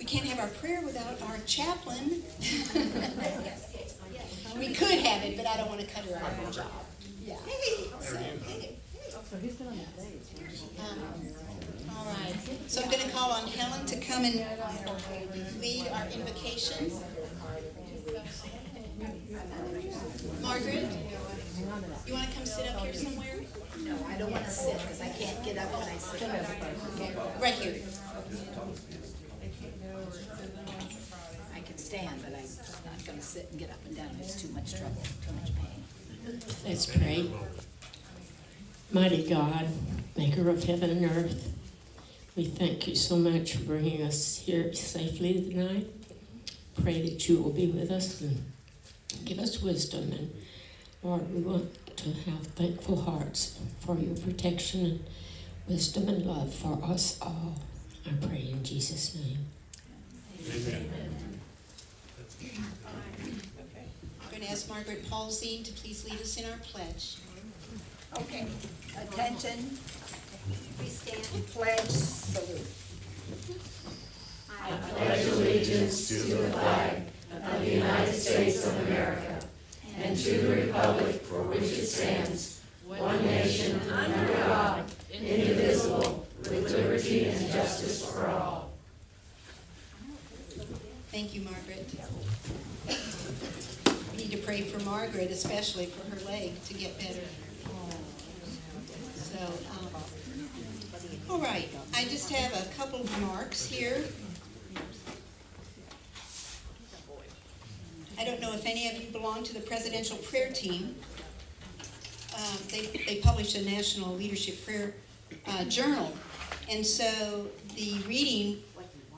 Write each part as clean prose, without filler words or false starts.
can't have our prayer without our chaplain. We could have it, but I don't want to cut her out of her job. Yeah. So he's been on that day. All right. So I'm going to call on Helen to come and lead our invocation. Margaret, you want to come sit up here somewhere? No, I don't want to sit because I can't get up when I sit. Okay. Right here. I can stand, but I'm not going to sit and get up and down. It's too much trouble, too much pain. Let's pray. Mighty God, maker of heaven and earth, we thank you so much for bringing us here safely tonight. Pray that you will be with us and give us wisdom. And Lord, we want to have thankful hearts for your protection and wisdom and love for us all. I pray in Jesus' name. Amen. I'm going to ask Margaret Paulzine to please lead us in our pledge. Okay, attention. We stand and pledge salute. I pledge allegiance to the flag of the United States of America and to the republic for which it stands, one nation under God, indivisible, with liberty and justice for all. Thank you, Margaret. We need to pray for Margaret, especially for her leg to get better. So, all right, I just have a couple of remarks here. I don't know if any of you belong to the presidential prayer team. They published a National Leadership Prayer Journal. And so the reading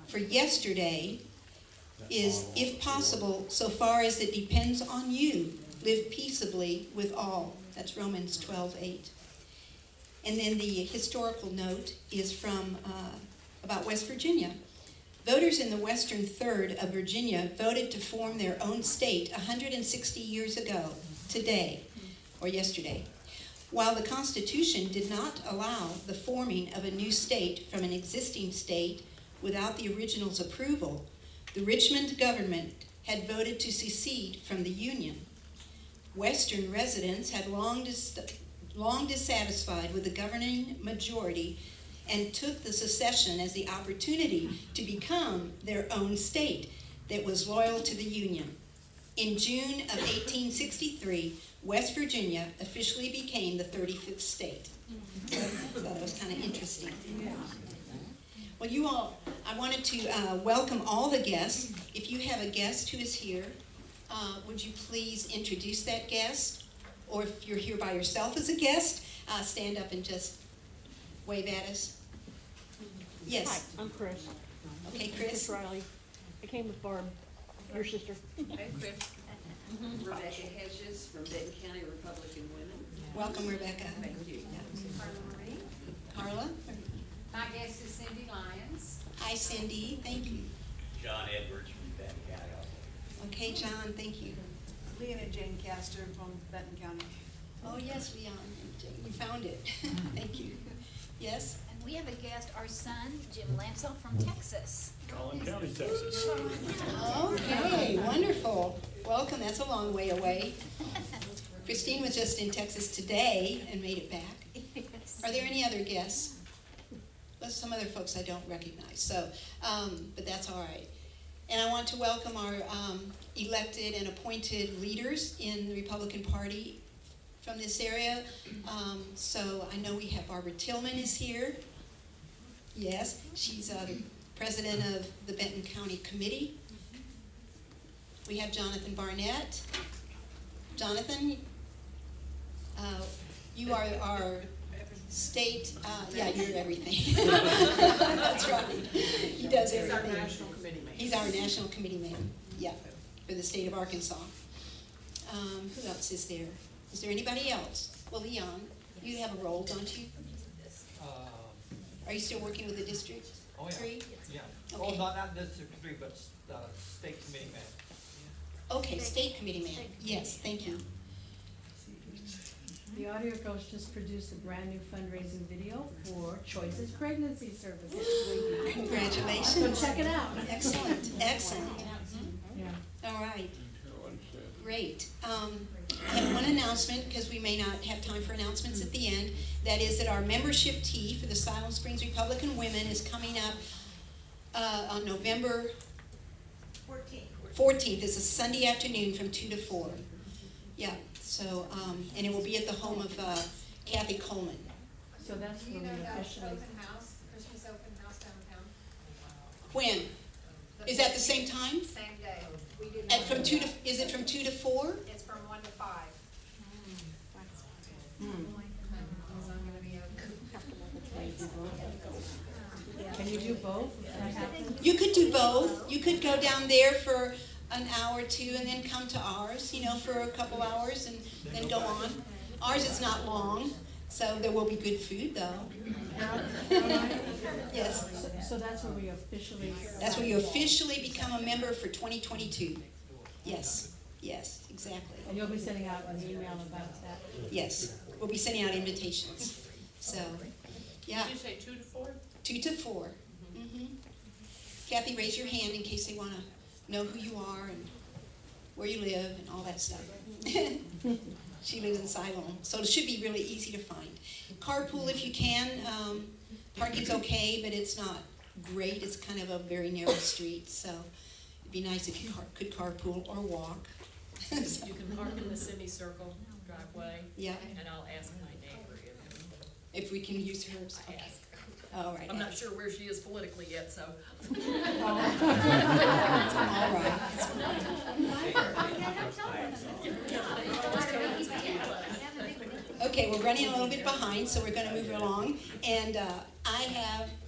for yesterday is, if possible, so far as it depends on you, live peaceably with all. That's Romans 12:8. And then the historical note is from about West Virginia. Voters in the western third of Virginia voted to form their own state 160 years ago, today, or yesterday. While the Constitution did not allow the forming of a new state from an existing state without the original's approval, the Richmond government had voted to secede from the Union. Western residents had long dissatisfied with the governing majority and took the secession as the opportunity to become their own state that was loyal to the Union. In June of 1863, West Virginia officially became the 35th state. So I thought it was kind of interesting. Well, you all, I wanted to welcome all the guests. If you have a guest who is here, would you please introduce that guest? Or if you're here by yourself as a guest, stand up and just wave at us. Yes. Hi, I'm Chris. Okay, Chris. Riley. I came with Barb, your sister. I'm Chris. Rebecca Hedges from Benton County Republican Women. Welcome, Rebecca. Thank you. Carla. My guest is Cindy Lyons. Hi, Cindy. Thank you. John Edwards from Benton County also. Okay, John. Thank you. Leah and Jane Castor from Benton County. Oh, yes, Leon. You found it. Thank you. Yes? And we have a guest, our son, Jim Lansell from Texas. Collin County, Texas. Okay, wonderful. Welcome. That's a long way away. Christine was just in Texas today and made it back. Yes. Are there any other guests? Well, some other folks I don't recognize, so, but that's all right. And I want to welcome our elected and appointed leaders in the Republican Party from this area. So I know we have Barbara Tillman is here. Yes, she's the president of the Benton County Committee. We have Jonathan Barnett. Jonathan, you are our state, yeah, you're everything. That's right. He does everything. He's our national committee man. He's our national committee man, yeah, for the state of Arkansas. Who else is there? Is there anybody else? Well, Leon, you have a role, don't you? Are you still working with the District 3? Yeah. Okay. Well, not District 3, but State Committee man. Okay, state committee man. Yes, thank you. The Audio Coach just produced a brand new fundraising video for Choices Pregnancy Services. Congratulations. So check it out. Excellent, excellent. Yeah. All right. Great. I have one announcement, because we may not have time for announcements at the end. That is that our membership tea for the Siloam-Springs Republican Women is coming up on November 14th. It's a Sunday afternoon from 2 to 4. Yeah, so, and it will be at the home of Kathy Coleman. So that's when we officially. Christmas open house downtown. When? Is that the same time? Same day. We do At from 2 to, is it from 2 to 4? It's from 1 to 5. Hmm. So I'm gonna be Can you do both? You could do both. You could go down there for an hour or two and then come to ours, for a couple hours and then go on. Ours is not long, so there will be good food though. Yes. So that's where we officially. That's where you officially become a member for 2022. Yes, yes, exactly. And you'll be sending out an email about that. Yes, we'll be sending out invitations. So, yeah. Did you say 2 to 4? 2 to 4. Mm-hmm. Kathy, raise your hand in case they want to know who you are and where you live and all that stuff. She lives in Siloam, so it should be really easy to find. Carpool if you can. Parking's okay, but it's not great. It's kind of a very narrow street, so it'd be nice if you could carpool or walk. So, You can park in the semicircle driveway. yeah, And I'll ask my neighbor if we can use hers. I Okay. ask. All right. I'm not sure where she is politically yet, so. All right. Okay, we're running a little bit behind, so we're going to move along. And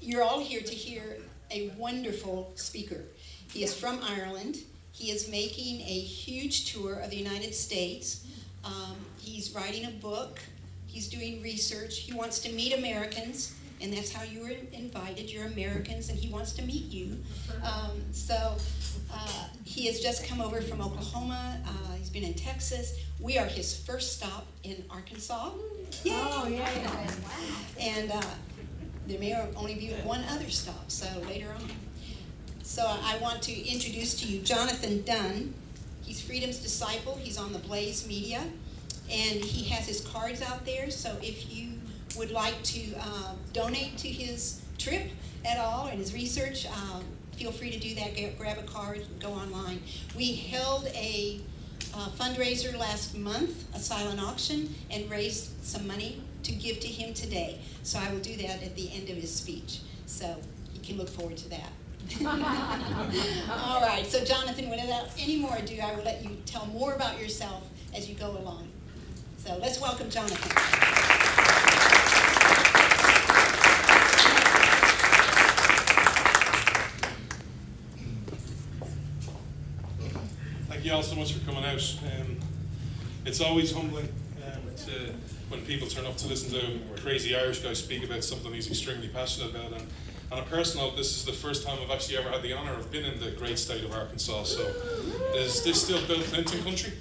you're all here to hear a wonderful speaker. He is from Ireland. He is making a huge tour of the United States. He's writing a book. He's doing research. He wants to meet Americans, and that's how you were invited. You're Americans, and he wants to meet you. He has just come over from Oklahoma. He's been in Texas. We are his first stop in Arkansas. Yay! Oh, yeah. And there may only be one other stop, so later on. So I want to introduce to you Jonathon Dunne. He's Freedom's Disciple. He's on the Blaze Media. And he has his cards out there, so if you would like to donate to his trip at all and his research, feel free to do that. Grab a card, go online. We held a fundraiser last month, a silent auction, and raised some money to give to him today. So I will do that at the end of his speech. So you can look forward to that. All right, so Jonathon, without any more ado, I will let you tell more about yourself as you go along. So let's welcome Jonathon. Thank you all so much for coming out. It's always humbling when people turn up to listen to a crazy Irish guy speak about something he's extremely passionate about. And on a personal note, this is the first time I've actually ever had the honour of being in the great state of Arkansas. So is this still Bill Clinton country?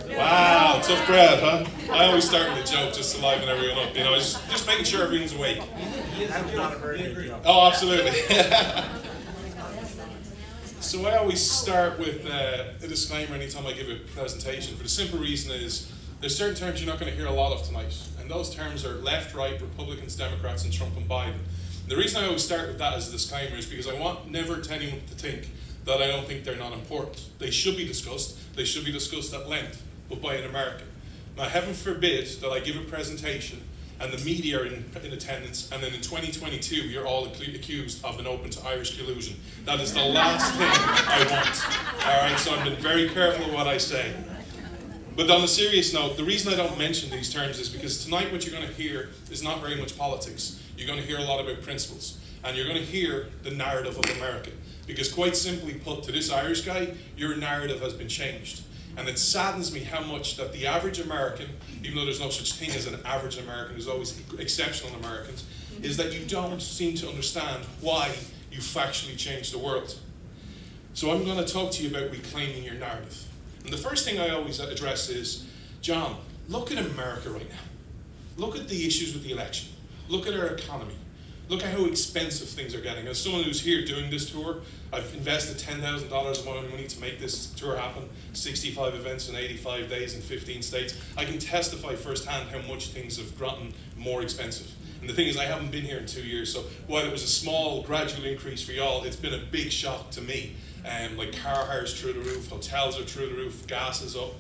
Wow, tough crowd, huh? I always start with a joke just to liven everyone up, just making sure everyone's awake. Oh, absolutely. So I always start with a disclaimer anytime I give a presentation, for the simple reason is there's certain terms you're not going to hear a lot of tonight, and those terms are left, right, Republicans, Democrats, and Trump and Biden. And the reason I always start with that as a disclaimer is because I want never to anyone to think that I don't think they're not important. They should be discussed. They should be discussed at length, but by an American. Now, heaven forbid that I give a presentation and the media are in attendance, and then in 2022 you're all accused of an open to Irish collusion. That is the last thing I want. All right, so I'm being very careful what I say. But on a serious note, the reason I don't mention these terms is because tonight what you're going to hear is not very much politics. You're going to hear a lot about principles, and you're going to hear the narrative of America. Because quite simply put, to this Irish guy, your narrative has been changed. And it saddens me how much that the average American, even though there's no such thing as an average American, there's always exceptional Americans, is that you don't seem to understand why you factually changed the world. So I'm going to talk to you about reclaiming your narrative. And the first thing I always address is, John, look at America right now. Look at the issues with the election. Look at our economy. Look at how expensive things are getting. As someone who's here doing this tour, I've invested $10,000 of my own money to make this tour happen. 65 events in 85 days in 15 states. I can testify firsthand how much things have gotten more expensive. And the thing is, I haven't been here in 2 years, so while it was a small, gradual increase for y'all, it's been a big shock to me. Like car hires through the roof, hotels are through the roof, gas is up.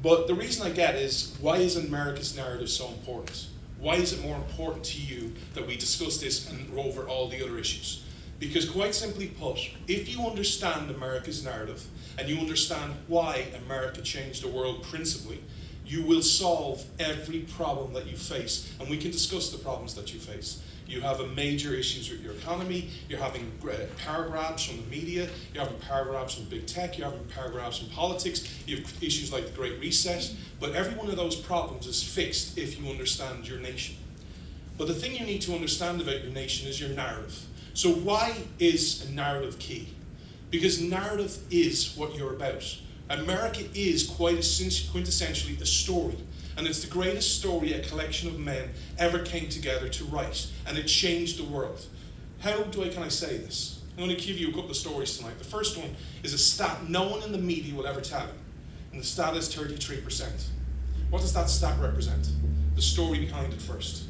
But the reason I get is, why is America's narrative so important? Why is it more important to you that we discuss this and over all the other issues? Because quite simply put, if you understand America's narrative and you understand why America changed the world principally, you will solve every problem that you face, and we can discuss the problems that you face. You have a major issues with your economy, you're having power grabs from the media, you're having power grabs from big tech, you're having power grabs from politics, you have issues like the Great Reset, but every one of those problems is fixed if you understand your nation. But the thing you need to understand about your nation is your narrative. So why is a narrative key? Because narrative is what you're about. America is quite quintessentially a story. And it's the greatest story a collection of men ever came together to write. And it changed the world. How can I say this? I'm going to give you a couple of stories tonight. The first one is a stat no one in the media will ever tell you. And the stat is 33%. What does that stat represent? The story behind it first.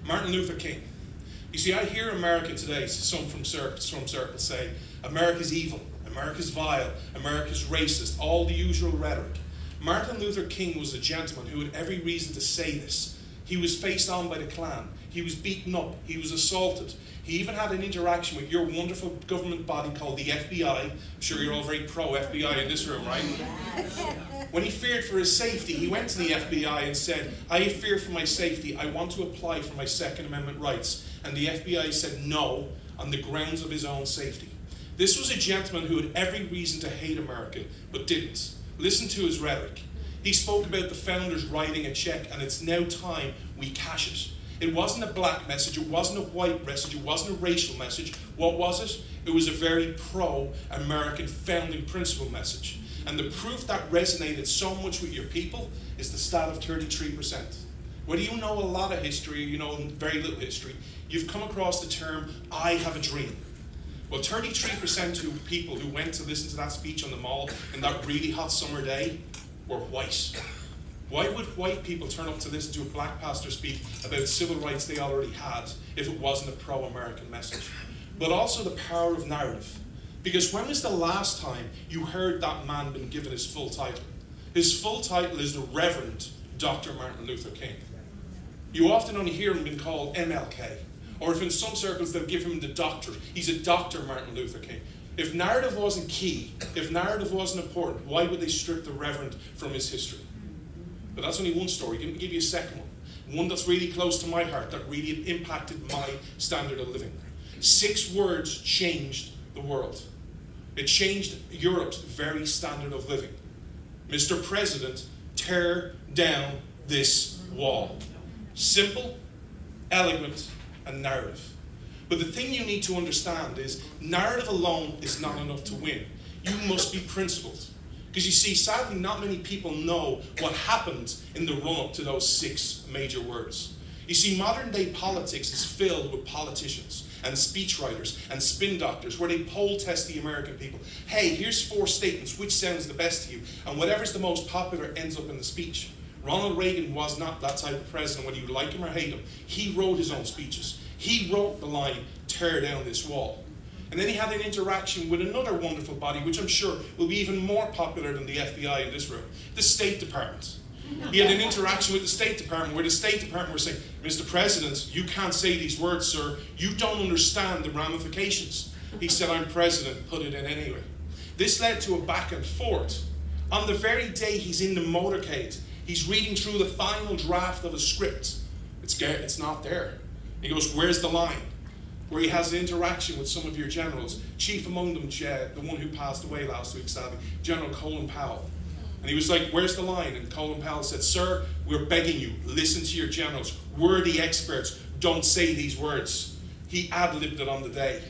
Martin Luther King. You see, I hear America today, some from circles say, America's evil, America's vile, America's racist, all the usual rhetoric. Martin Luther King was a gentleman who had every reason to say this. He was faced on by the Klan. He was beaten up. He was assaulted. He even had an interaction with your wonderful government body called the FBI. I'm sure you're all very pro-FBI in this room, right? When he feared for his safety, he went to the FBI and said, I fear for my safety. I want to apply for my Second Amendment rights. And the FBI said no on the grounds of his own safety. This was a gentleman who had every reason to hate America, but didn't. Listen to his rhetoric. He spoke about the founders writing a check, and it's now time we cash it. It wasn't a black message, it wasn't a white message, it wasn't a racial message. What was it? It was a very pro-American founding principle message. And the proof that resonated so much with your people is the stat of 33%. Whether you know a lot of history or you know very little history, you've come across the term, I have a dream. Well, 33% of people who went to listen to that speech on the Mall in that really hot summer day were white. Why would white people turn up to listen to a black pastor speak about civil rights they already had if it wasn't a pro-American message? But also the power of narrative. Because when was the last time you heard that man been given his full title? His full title is the Reverend Dr. Martin Luther King. You often only hear him being called MLK. Or if in some circles they'll give him the doctor. He's a Dr. Martin Luther King. If narrative wasn't key, if narrative wasn't important, why would they strip the Reverend from his history? But that's only one story. Let me give you a second one. One that's really close to my heart, that really impacted my standard of living. 6 words changed the world. It changed Europe's very standard of living. Mr. President, tear down this wall. Simple, elegant, and narrative. But the thing you need to understand is narrative alone is not enough to win. You must be principled. Because you see, sadly, not many people know what happened in the run-up to those 6 major words. You see, modern day politics is filled with politicians and speechwriters and spin doctors where they poll test the American people. Hey, here's 4 statements, which sounds the best to you? And whatever's the most popular ends up in the speech. Ronald Reagan was not that type of president, whether you like him or hate him. He wrote his own speeches. He wrote the line, tear down this wall. And then he had an interaction with another wonderful body, which I'm sure will be even more popular than the FBI in this room, the State Department. He had an interaction with the State Department where the State Department were saying, Mr. President, you can't say these words, sir. You don't understand the ramifications. He said, I'm president, put it in anyway. This led to a back and forth. On the very day he's in the motorcade, he's reading through the final draft of a script. It's not there. He goes, where's the line? Where he has an interaction with some of your generals, chief among them, the one who passed away last week, sadly, General Colin Powell. And he was like, where's the line? And Colin Powell said, sir, we're begging you, listen to your generals. We're the experts. Don't say these words. He ad-libbed it on the day.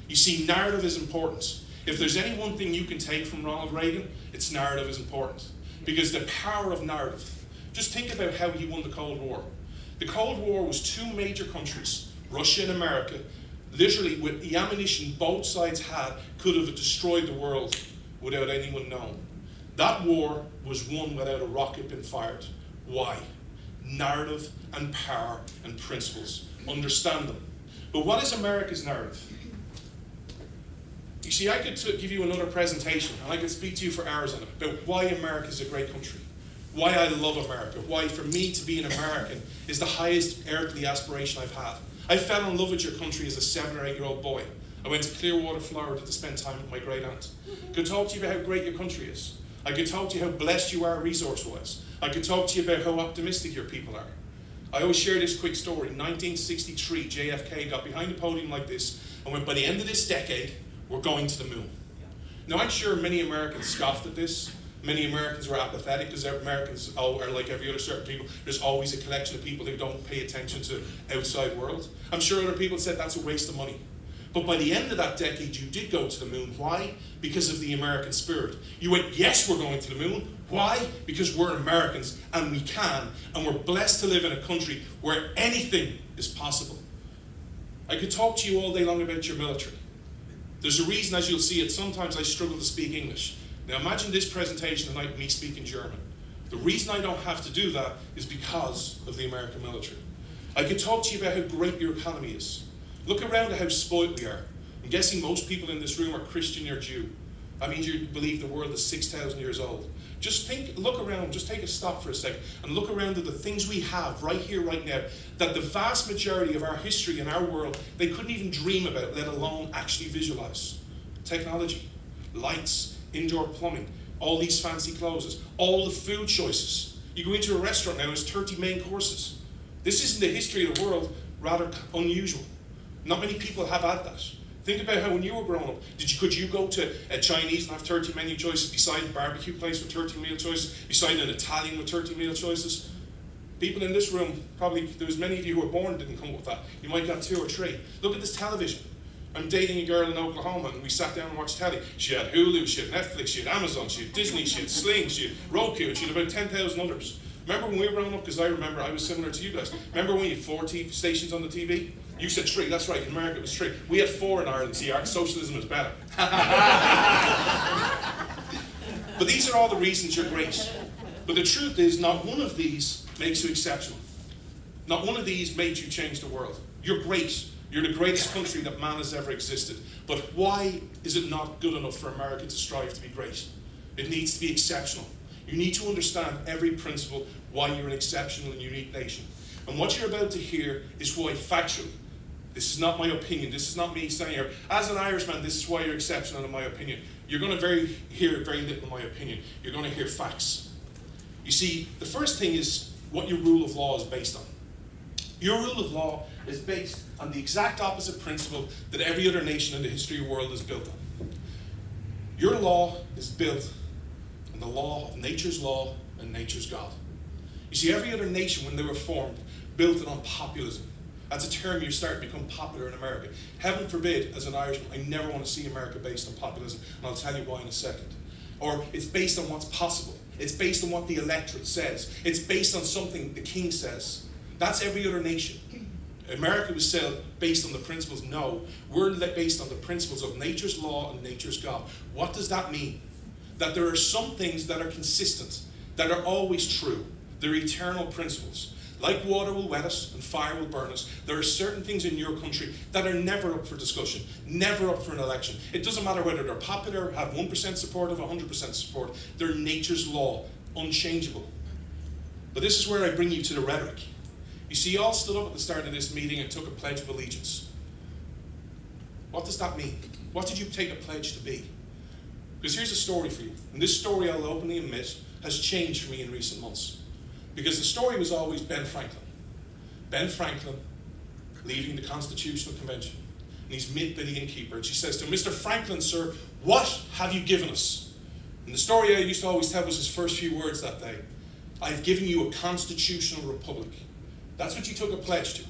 You see, narrative is important. If there's any one thing you can take from Ronald Reagan, it's narrative is important. Because the power of narrative. Just think about how he won the Cold War. The Cold War was two major countries, Russia and America, literally with the ammunition both sides had, could have destroyed the world without anyone knowing. That war was won without a rocket being fired. Why? Narrative and power and principles. Understand them. But what is America's narrative? You see, I could give you another presentation, and I could speak to you for hours on it, about why America is a great country, why I love America, why for me to be an American is the highest earthly aspiration I've had. I fell in love with your country as a 7 or 8 year old boy. I went to Clearwater, Florida to spend time with my great aunt. I could talk to you about how great your country is. I could talk to you how blessed you are resource-wise. I could talk to you about how optimistic your people are. I always share this quick story. In 1963, JFK got behind a podium like this and went, by the end of this decade, we're going to the moon. Now, I'm sure many Americans scoffed at this. Many Americans were apathetic because Americans are like every other certain people. There's always a collection of people who don't pay attention to outside world. I'm sure other people said that's a waste of money. But by the end of that decade, you did go to the moon. Why? Because of the American spirit. You went, yes, we're going to the moon. Why? Because we're Americans and we can. And we're blessed to live in a country where anything is possible. I could talk to you all day long about your military. There's a reason, as you'll see it, sometimes I struggle to speak English. Now imagine this presentation tonight, me speaking German. The reason I don't have to do that is because of the American military. I could talk to you about how great your economy is. Look around at how spoiled we are. I'm guessing most people in this room are Christian or Jew. That means you believe the world is 6,000 years old. Just look around, just take a stop for a second and look around at the things we have right here, right now, that the vast majority of our history and our world, they couldn't even dream about, let alone actually visualize. Technology, lights, indoor plumbing, all these fancy clothes, all the food choices. You go into a restaurant now, there's 30 main courses. This isn't the history of the world, rather unusual. Not many people have had that. Think about how when you were growing up, could you go to a Chinese and have 30 menu choices beside a barbecue place with 30 meal choices, beside an Italian with 30 meal choices? People in this room, probably there was many of you who were born didn't come up with that. You might got 2 or 3. Look at this television. I'm dating a girl in Oklahoma and we sat down and watched telly. She had Hulu, she had Netflix, she had Amazon, she had Disney, she had Sling, she had Roku, and she had about 10,000 others. Remember when we were growing up, because I remember I was similar to you guys. Remember when you had 4 TV stations on the TV? You said 3, that's right, in America it was 3. We had 4 in Ireland, see, our socialism is better. But these are all the reasons you're great. But the truth is, not one of these makes you exceptional. Not one of these made you change the world. You're great. You're the greatest country that man has ever existed. But why is it not good enough for America to strive to be great? It needs to be exceptional. You need to understand every principle why you're an exceptional and unique nation. And what you're about to hear is why factually, this is not my opinion, this is not me saying here, as an Irishman, this is why you're exceptional in my opinion. You're going to hear very little in my opinion. You're going to hear facts. You see, the first thing is what your rule of law is based on. Your rule of law is based on the exact opposite principle that every other nation in the history of the world is built on. Your law is built on the law of nature's law and nature's God. You see, every other nation, when they were formed, built it on populism. That's a term you start to become popular in America. Heaven forbid, as an Irishman, I never want to see America based on populism, and I'll tell you why in a second. Or it's based on what's possible. It's based on what the electorate says. It's based on something the king says. That's every other nation. America was still based on the principles. No, we're based on the principles of nature's law and nature's God. What does that mean? That there are some things that are consistent, that are always true. They're eternal principles. Like water will wet us and fire will burn us, there are certain things in your country that are never up for discussion, never up for an election. It doesn't matter whether they're popular, have 1% support or 100% support. They're nature's law, unchangeable. But this is where I bring you to the rhetoric. You see, you all stood up at the start of this meeting and took a pledge of allegiance. What does that mean? What did you take a pledge to be? Because here's a story for you. And this story, I'll openly admit, has changed for me in recent months. Because the story was always Ben Franklin. Ben Franklin leaving the Constitutional Convention. And he's meet the innkeeper. And she says to him, "Mr. Franklin, sir, what have you given us?" And the story I used to always tell was his first few words that day. "I've given you a constitutional republic." That's what you took a pledge to.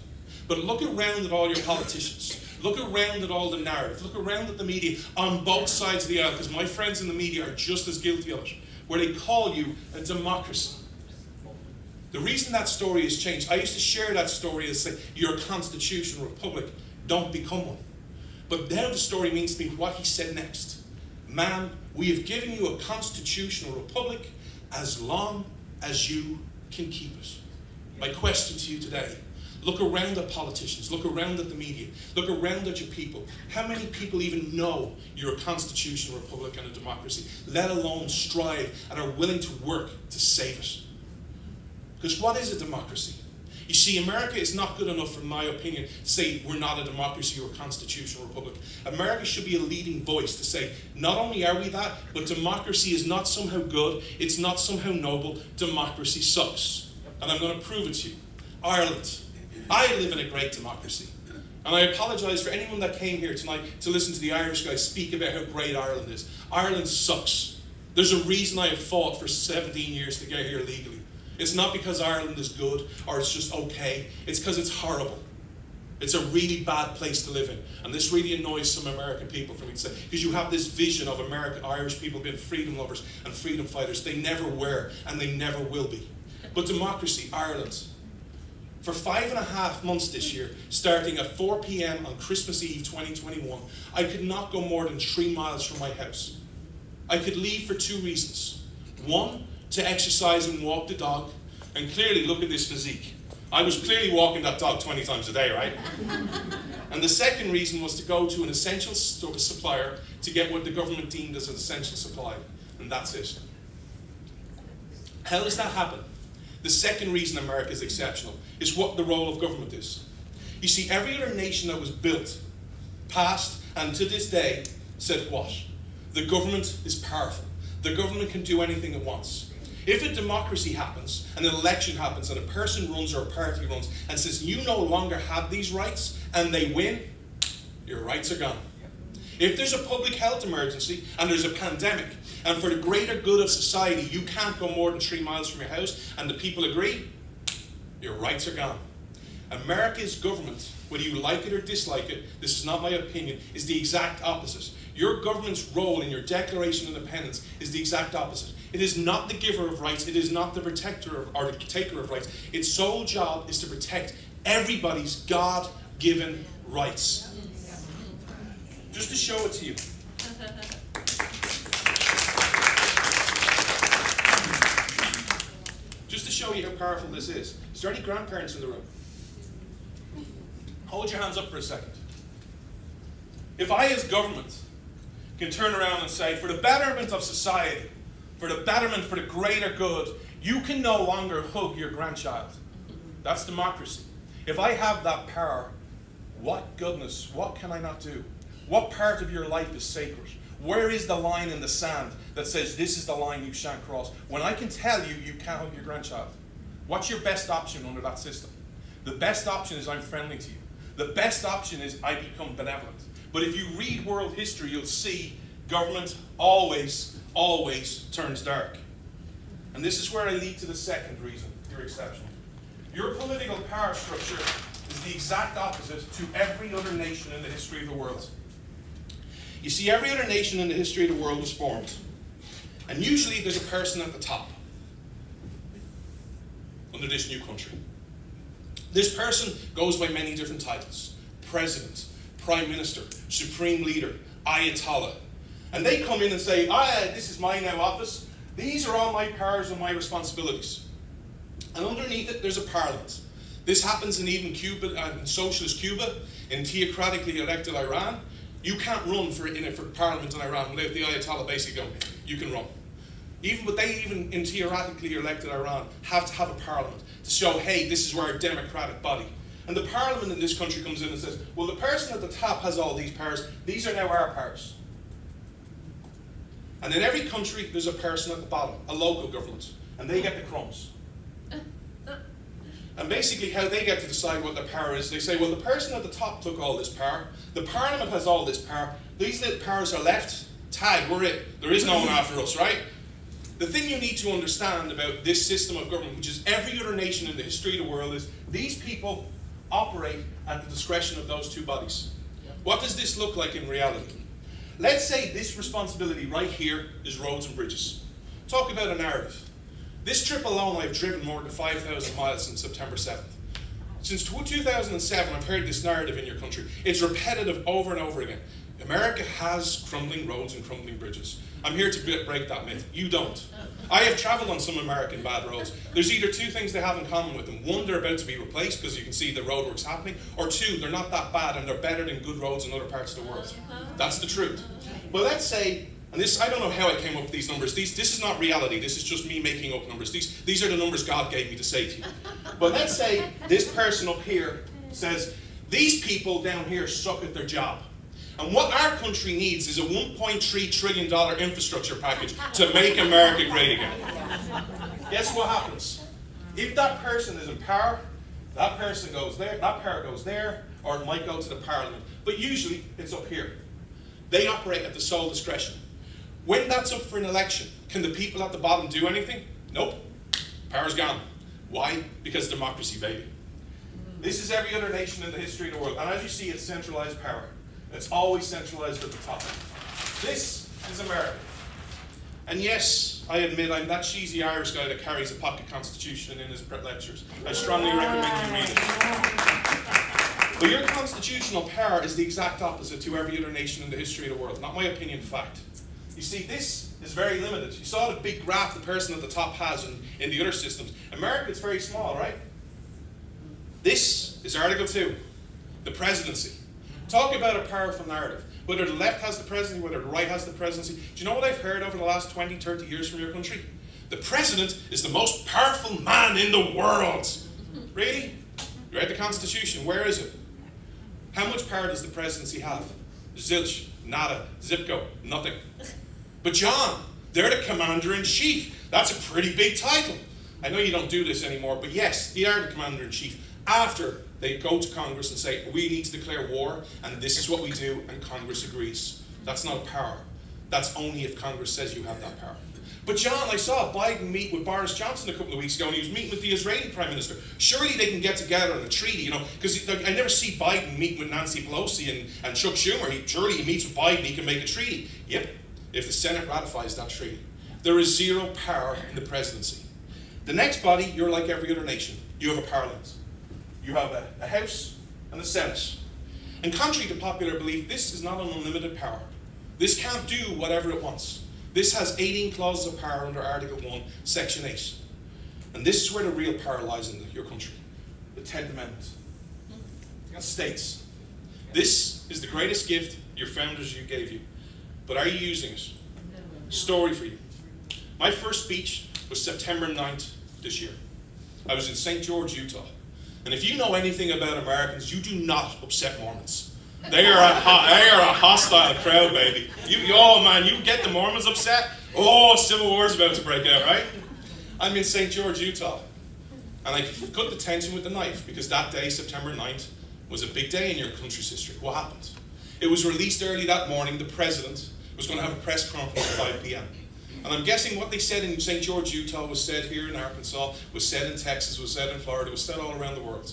But look around at all your politicians. Look around at all the narrative. Look around at the media on both sides of the aisle, because my friends in the media are just as guilty of it, where they call you a democracy. The reason that story has changed, I used to share that story as say, you're a constitutional republic, don't become one. But now the story means to me what he said next. Man, we have given you a constitutional republic as long as you can keep it. My question to you today, look around at politicians, look around at the media, look around at your people. How many people even know you're a constitutional republic and a democracy, let alone strive and are willing to work to save it? Because what is a democracy? You see, America is not good enough, in my opinion, to say we're not a democracy or a constitutional republic. America should be a leading voice to say, not only are we that, but democracy is not somehow good, it's not somehow noble, democracy sucks. And I'm going to prove it to you. Ireland. I live in a great democracy. And I apologise for anyone that came here tonight to listen to the Irish guys speak about how great Ireland is. Ireland sucks. There's a reason I have fought for 17 years to get here legally. It's not because Ireland is good or it's just okay. It's because it's horrible. It's a really bad place to live in. And this really annoys some American people for me to say, because you have this vision of Irish people being freedom lovers and freedom fighters. They never were and they never will be. But democracy, Ireland. For 5.5 months this year, starting at 4 p.m. on Christmas Eve 2021, I could not go more than 3 miles from my house. I could leave for 2 reasons. One, to exercise and walk the dog. And clearly, look at this physique. I was clearly walking that dog 20 times a day, right? And the second reason was to go to an essential supplier to get what the government deemed as an essential supply. And that's it. How does that happen? The second reason America is exceptional is what the role of government is. You see, every other nation that was built, past, and to this day, said what? The government is powerful. The government can do anything it wants. If a democracy happens, and an election happens, and a person runs or a party runs, and says, you no longer have these rights, and they win, your rights are gone. If there's a public health emergency, and there's a pandemic, and for the greater good of society, you can't go more than 3 miles from your house, and the people agree, your rights are gone. America's government, whether you like it or dislike it, this is not my opinion, is the exact opposite. Your government's role in your Declaration of Independence is the exact opposite. It is not the giver of rights, it is not the protector or the taker of rights. Its sole job is to protect everybody's God-given rights. Just to show it to you. Just to show you how powerful this is. Is there any grandparents in the room? Hold your hands up for a second. If I as government can turn around and say, for the betterment of society, for the betterment, for the greater good, you can no longer hug your grandchild. That's democracy. If I have that power, what goodness, what can I not do? What part of your life is sacred? Where is the line in the sand that says this is the line you shan't cross? When I can tell you, you can't hug your grandchild. What's your best option under that system? The best option is I'm friendly to you. The best option is I become benevolent. But if you read world history, you'll see government always turns dark. And this is where I lead to the second reason you're exceptional. Your political power structure is the exact opposite to every other nation in the history of the world. You see, every other nation in the history of the world was formed. And usually there's a person at the top under this new country. This person goes by many different titles. President, Prime Minister, Supreme Leader, Ayatollah. And they come in and say, this is my now office. These are all my powers and my responsibilities. And underneath it, there's a parliament. This happens in even Cuba, in socialist Cuba, in theocratically elected Iran. You can't run for parliament in Iran without the Ayatollah basically going, you can run. Even in theoretically elected Iran have to have a parliament to show, hey, this is our democratic body. And the parliament in this country comes in and says, well, the person at the top has all these powers. These are now our powers. And in every country, there's a person at the bottom, a local government, and they get the crumbs. And basically how they get to decide what their power is, they say, well, the person at the top took all this power, the parliament has all this power, these little powers are left, tag, we're it. There is no one after us, right? The thing you need to understand about this system of government, which is every other nation in the history of the world, is these people operate at the discretion of those two bodies. What does this look like in reality? Let's say this responsibility right here is roads and bridges. Talk about a narrative. This trip alone, I've driven more than 5,000 miles since September 7th. Since 2007, I've heard this narrative in your country. It's repetitive over and over again. America has crumbling roads and crumbling bridges. I'm here to break that myth. You don't. I have traveled on some American bad roads. There's either two things they have in common with them. One, they're about to be replaced because you can see the roadworks happening. Or two, they're not that bad and they're better than good roads in other parts of the world. That's the truth. Well, let's say, and this, I don't know how I came up with these numbers. This is not reality. This is just me making up numbers. These are the numbers God gave me to say to you. But let's say this person up here says, these people down here suck at their job. And what our country needs is a $1.3 trillion infrastructure package to make America great again. Guess what happens? If that person is in power, that person goes there, that power goes there, or it might go to the parliament. But usually, it's up here. They operate at the sole discretion. When that's up for an election, can the people at the bottom do anything? Nope. Power's gone. Why? Because democracy, baby. This is every other nation in the history of the world. And as you see, it's centralized power. It's always centralized at the top. This is America. And yes, I admit I'm that cheesy Irish guy that carries a pocket constitution in his lectures. I strongly recommend you read it. But your constitutional power is the exact opposite to every other nation in the history of the world. Not my opinion, fact. You see, this is very limited. You saw the big graph the person at the top has in the other systems. America, it's very small, right? This is Article 2, the presidency. Talk about a powerful narrative. Whether the left has the presidency, whether the right has the presidency. Do you know what I've heard over the last 20, 30 years from your country? The president is the most powerful man in the world. Really? You read the Constitution. Where is it? How much power does the presidency have? Zilch, nada, zipco, nothing. But John, they're the commander-in-chief. That's a pretty big title. I know you don't do this anymore, but yes, they are the commander-in-chief. After they go to Congress and say, we need to declare war, and this is what we do, and Congress agrees. That's not power. That's only if Congress says you have that power. But John, I saw Biden meet with Boris Johnson a couple of weeks ago, and he was meeting with the Israeli Prime Minister. Surely they can get together on a treaty, you know, because I never see Biden meet with Nancy Pelosi and Chuck Schumer. Surely he meets with Biden, he can make a treaty. Yep, if the Senate ratifies that treaty. There is zero power in the presidency. The next body, you're like every other nation. You have a parliament. You have a House and a Senate. And contrary to popular belief, this is not an unlimited power. This can't do whatever it wants. This has 18 clauses of power under Article 1, Section 8. And this is where the real power lies in your country. The 10th Amendment. It states, this is the greatest gift your founders gave you. But are you using it? Story for you. My first speech was September 9th this year. I was in St. George, Utah. And if you know anything about Americans, you do not upset Mormons. They are a hostile crowd, baby. Oh man, you get the Mormons upset? Oh, civil war's about to break out, right? I'm in St. George, Utah. And I cut the tension with the knife because that day, September 9th, was a big day in your country's history. What happened? It was released early that morning. The president was going to have a press conference at 5 p.m. And I'm guessing what they said in St. George, Utah was said here in Arkansas, was said in Texas, was said in Florida, was said all around the world.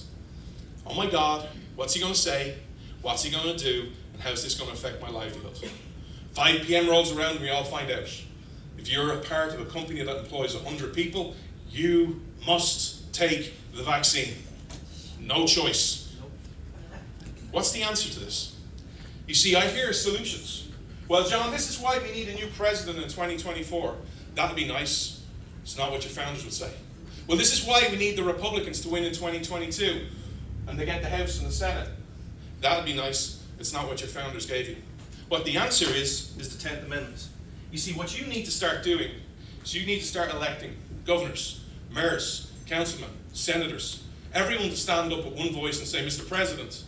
Oh my God, what's he going to say? What's he going to do? And how's this going to affect my livelihood? 5 p.m. rolls around and we all find out. If you're a part of a company that employs 100 people, you must take the vaccine. No choice. What's the answer to this? You see, I hear solutions. Well, John, this is why we need a new president in 2024. That'd be nice. It's not what your founders would say. Well, this is why we need the Republicans to win in 2022. And they get the House and the Senate. That'd be nice. It's not what your founders gave you. What the answer is the 10th Amendment. You see, what you need to start doing is you need to start electing governors, mayors, councilmen, senators, everyone to stand up with one voice and say, Mr. President,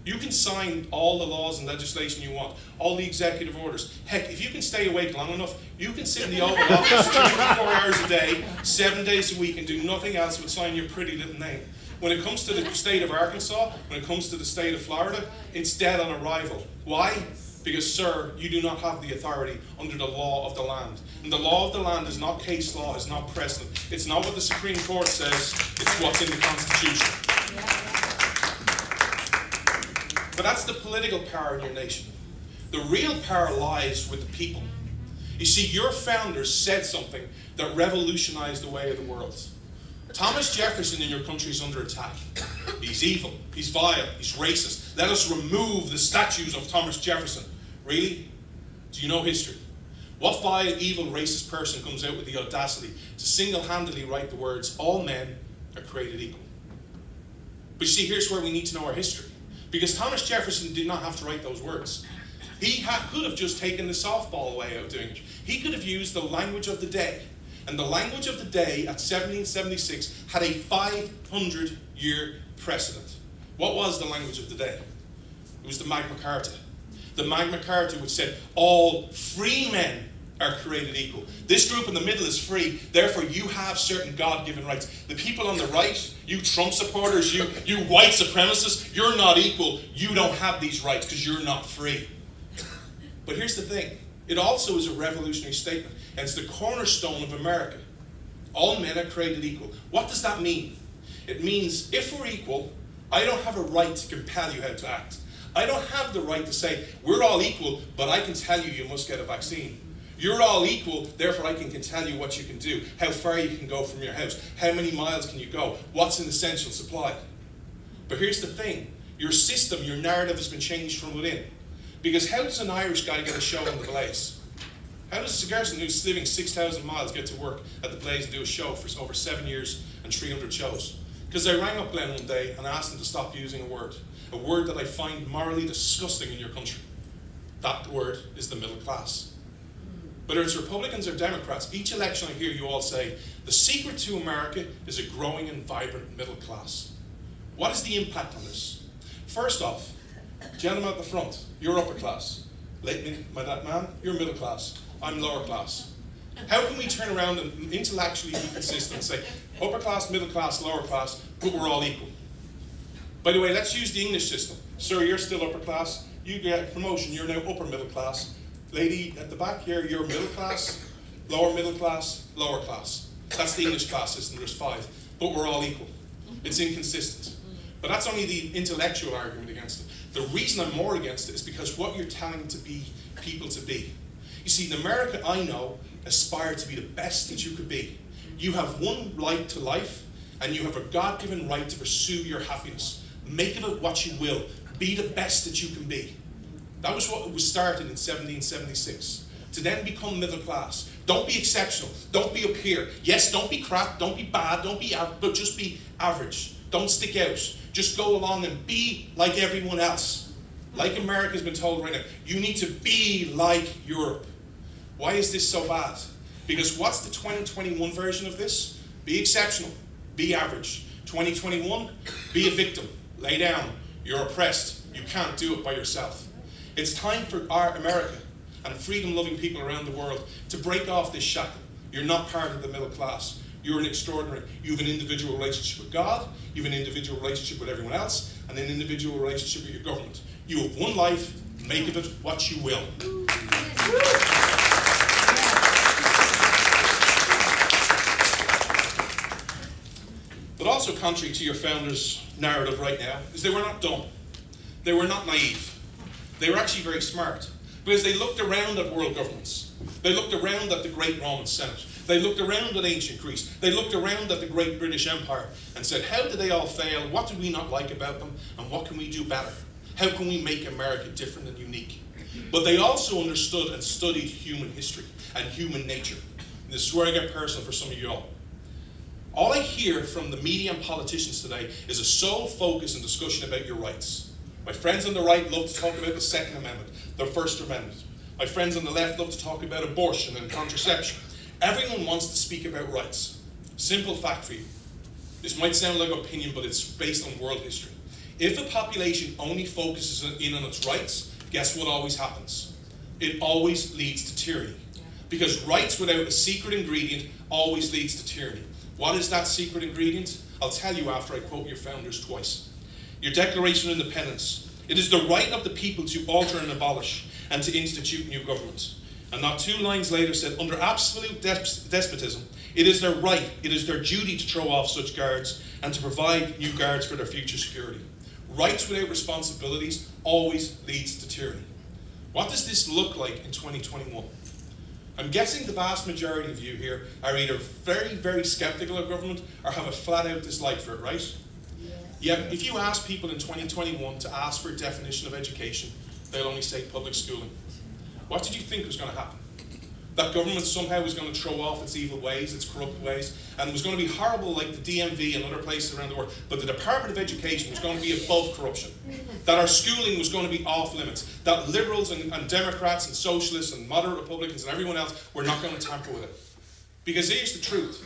you can sign all the laws and legislation you want, all the executive orders. Heck, if you can stay awake long enough, you can sit in the Oval Office 24 hours a day, 7 days a week, and do nothing else but sign your pretty little name. When it comes to the state of Arkansas, when it comes to the state of Florida, it's dead on arrival. Why? Because, sir, you do not have the authority under the law of the land. And the law of the land is not case law, it's not precedent. It's not what the Supreme Court says, it's what's in the Constitution. But that's the political power in your nation. The real power lies with the people. You see, your founders said something that revolutionized the way of the world. Thomas Jefferson in your country is under attack. He's evil, he's vile, he's racist. Let us remove the statues of Thomas Jefferson. Really? Do you know history? What vile, evil, racist person comes out with the audacity to single-handedly write the words, all men are created equal? But you see, here's where we need to know our history. Because Thomas Jefferson did not have to write those words. He could have just taken the softball way out of doing it. He could have used the language of the day. And the language of the day at 1776 had a 500-year precedent. What was the language of the day? It was the Magna Carta. The Magna Carta, which said all free men are created equal. This group in the middle is free, therefore you have certain God-given rights. The people on the right, you Trump supporters, you white supremacists, you're not equal. You don't have these rights because you're not free. But here's the thing. It also is a revolutionary statement, and it's the cornerstone of America. All men are created equal. What does that mean? It means if we're equal, I don't have a right to compel you how to act. I don't have the right to say, we're all equal, but I can tell you you must get a vaccine. You're all equal, therefore I can tell you what you can do, how far you can go from your house, how many miles can you go, what's an essential supply. But here's the thing, your system, your narrative has been changed from within. Because how does an Irish guy get a show on the Blaze? How does a person who's living 6,000 miles get to work at the Blaze and do a show for over 7 years and 300 shows? Because I rang up Glenn one day and asked him to stop using a word that I find morally disgusting in your country. That word is the middle class. Whether it's Republicans or Democrats, each election I hear you all say, the secret to America is a growing and vibrant middle class. What is the impact on this? First off, gentlemen at the front, you're upper class. That man, you're middle class. I'm lower class. How can we turn around and intellectually be consistent and say, upper class, middle class, lower class, but we're all equal? By the way, let's use the English system. Sir, you're still upper class. You get a promotion, you're now upper middle class. Lady at the back here, you're middle class, lower middle class, lower class. That's the English class system, there's 5. But we're all equal. It's inconsistent. But that's only the intellectual argument against it. The reason I'm more against it is because what you're telling people to be. You see, in America, I know, aspire to be the best that you could be. You have one right to life, and you have a God-given right to pursue your happiness. Make of it what you will. Be the best that you can be. That was what was started in 1776. To then become middle class. Don't be exceptional. Don't be up here. Yes, don't be crap. Don't be bad. Don't be out, but just be average. Don't stick out. Just go along and be like everyone else. Like America's been told right now. You need to be like Europe. Why is this so bad? Because what's the 2021 version of this? Be exceptional. Be average. 2021, be a victim. Lay down. You're oppressed. You can't do it by yourself. It's time for our America and freedom-loving people around the world to break off this shackle. You're not part of the middle class. You're an extraordinary. You have an individual relationship with God, you have an individual relationship with everyone else, and an individual relationship with your government. You have one life, make of it what you will. But also contrary to your founders' narrative right now, is they were not dumb. They were not naive. They were actually very smart. Because they looked around at world governments. They looked around at the great Roman Senate. They looked around at ancient Greece. They looked around at the great British Empire and said, how did they all fail? What did we not like about them? And what can we do better? How can we make America different and unique? But they also understood and studied human history and human nature. And this is where I get personal for some of you all. All I hear from the media and politicians today is a sole focus and discussion about your rights. My friends on the right love to talk about the Second Amendment, the First Amendment. My friends on the left love to talk about abortion and contraception. Everyone wants to speak about rights. Simple fact for you. This might sound like opinion, but it's based on world history. If a population only focuses in on its rights, guess what always happens? It always leads to tyranny. Because rights without a secret ingredient always leads to tyranny. What is that secret ingredient? I'll tell you after I quote your founders twice. Your Declaration of Independence. It is the right of the people to alter and abolish and to institute new government. And not 2 lines later said, under absolute despotism, it is their right, it is their duty to throw off such guards and to provide new guards for their future security. Rights without responsibilities always leads to tyranny. What does this look like in 2021? I'm guessing the vast majority of you here are either very, very skeptical of government or have a flat-out dislike for it, right? Yeah, if you ask people in 2021 to ask for a definition of education, they'll only say public schooling. What did you think was going to happen? That government somehow was going to throw off its evil ways, its corrupt ways, and it was going to be horrible like the DMV and other places around the world, but the Department of Education was going to be above corruption. That our schooling was going to be off limits. That liberals and Democrats and Socialists and moderate Republicans and everyone else were not going to tamper with it. Because here's the truth.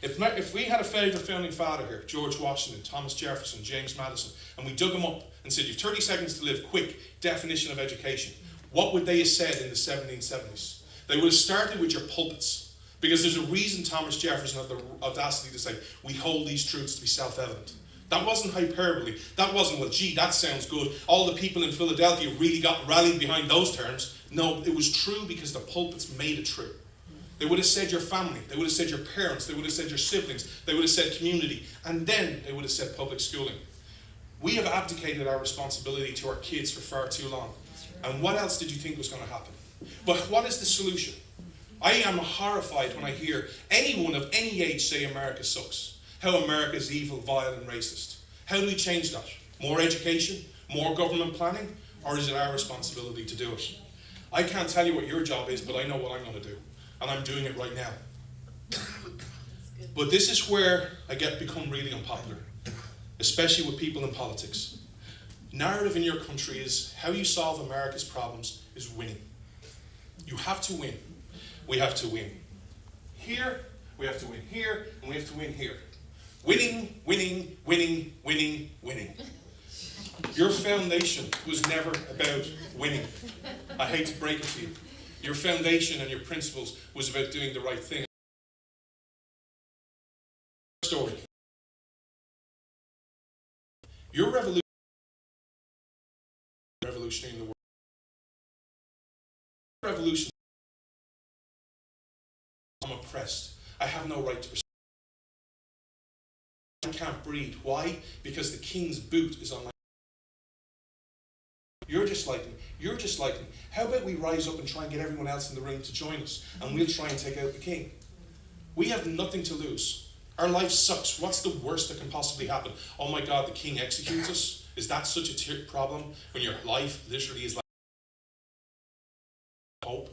If we had a favourite founding father here, George Washington, Thomas Jefferson, James Madison, and we dug them up and said, you've 30 seconds to live, quick, definition of education, what would they have said in the 1770s? They would have started with your pulpits. Because there's a reason Thomas Jefferson had the audacity to say, we hold these truths to be self-evident. That wasn't hyperbole. That wasn't, well, gee, that sounds good. All the people in Philadelphia really got rallied behind those terms. No, it was true because the pulpits made it true. They would have said your family. They would have said your parents. They would have said your siblings. They would have said community. And then they would have said public schooling. We have abdicated our responsibility to our kids for far too long. And what else did you think was going to happen? But what is the solution? I am horrified when I hear anyone of any age say America sucks. How America is evil, vile, and racist. How do we change that? More education? More government planning? Or is it our responsibility to do it? I can't tell you what your job is, but I know what I'm going to do. And I'm doing it right now. But this is where I become really unpopular. Especially with people in politics. Narrative in your country is how you solve America's problems is winning. You have to win. We have to win here, we have to win here, and we have to win here. Winning, winning, winning, winning, winning. Your foundation was never about winning. I hate to break it to you. Your foundation and your principles was about doing the right thing. Story. Your revolutionary in the world. Revolution. I'm oppressed. I have no right to pursue. I can't breathe. Why? Because the king's boot is on my. You're just like him. You're just like him. How about we rise up and try and get everyone else in the room to join us, and we'll try and take out the king. We have nothing to lose. Our life sucks. What's the worst that can possibly happen? Oh my God, the king executes us? Is that such a problem when your life literally is like hope?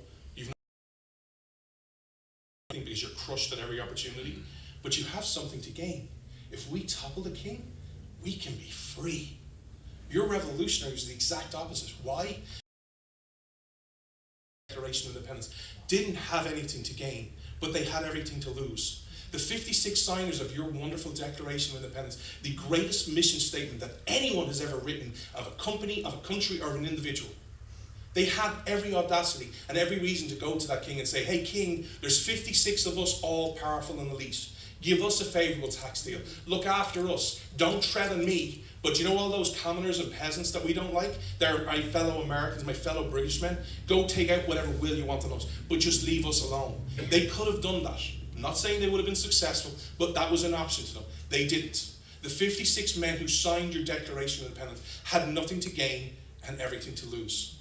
Because you're crushed at every opportunity, but you have something to gain. If we topple the king, we can be free. Your revolutionary is the exact opposite. Why? Declaration of Independence didn't have anything to gain, but they had everything to lose. The 56 signers of your wonderful Declaration of Independence, the greatest mission statement that anyone has ever written of a company, of a country, or of an individual. They had every audacity and every reason to go to that king and say, hey king, there's 56 of us all powerful and elite. Give us a favourable tax deal. Look after us. Don't tread on me. But you know all those commoners and peasants that we don't like? They're my fellow Americans, my fellow British men. Go take out whatever will you want on us, but just leave us alone. They could have done that. I'm not saying they would have been successful, but that was an option to them. They didn't. The 56 men who signed your Declaration of Independence had nothing to gain and everything to lose.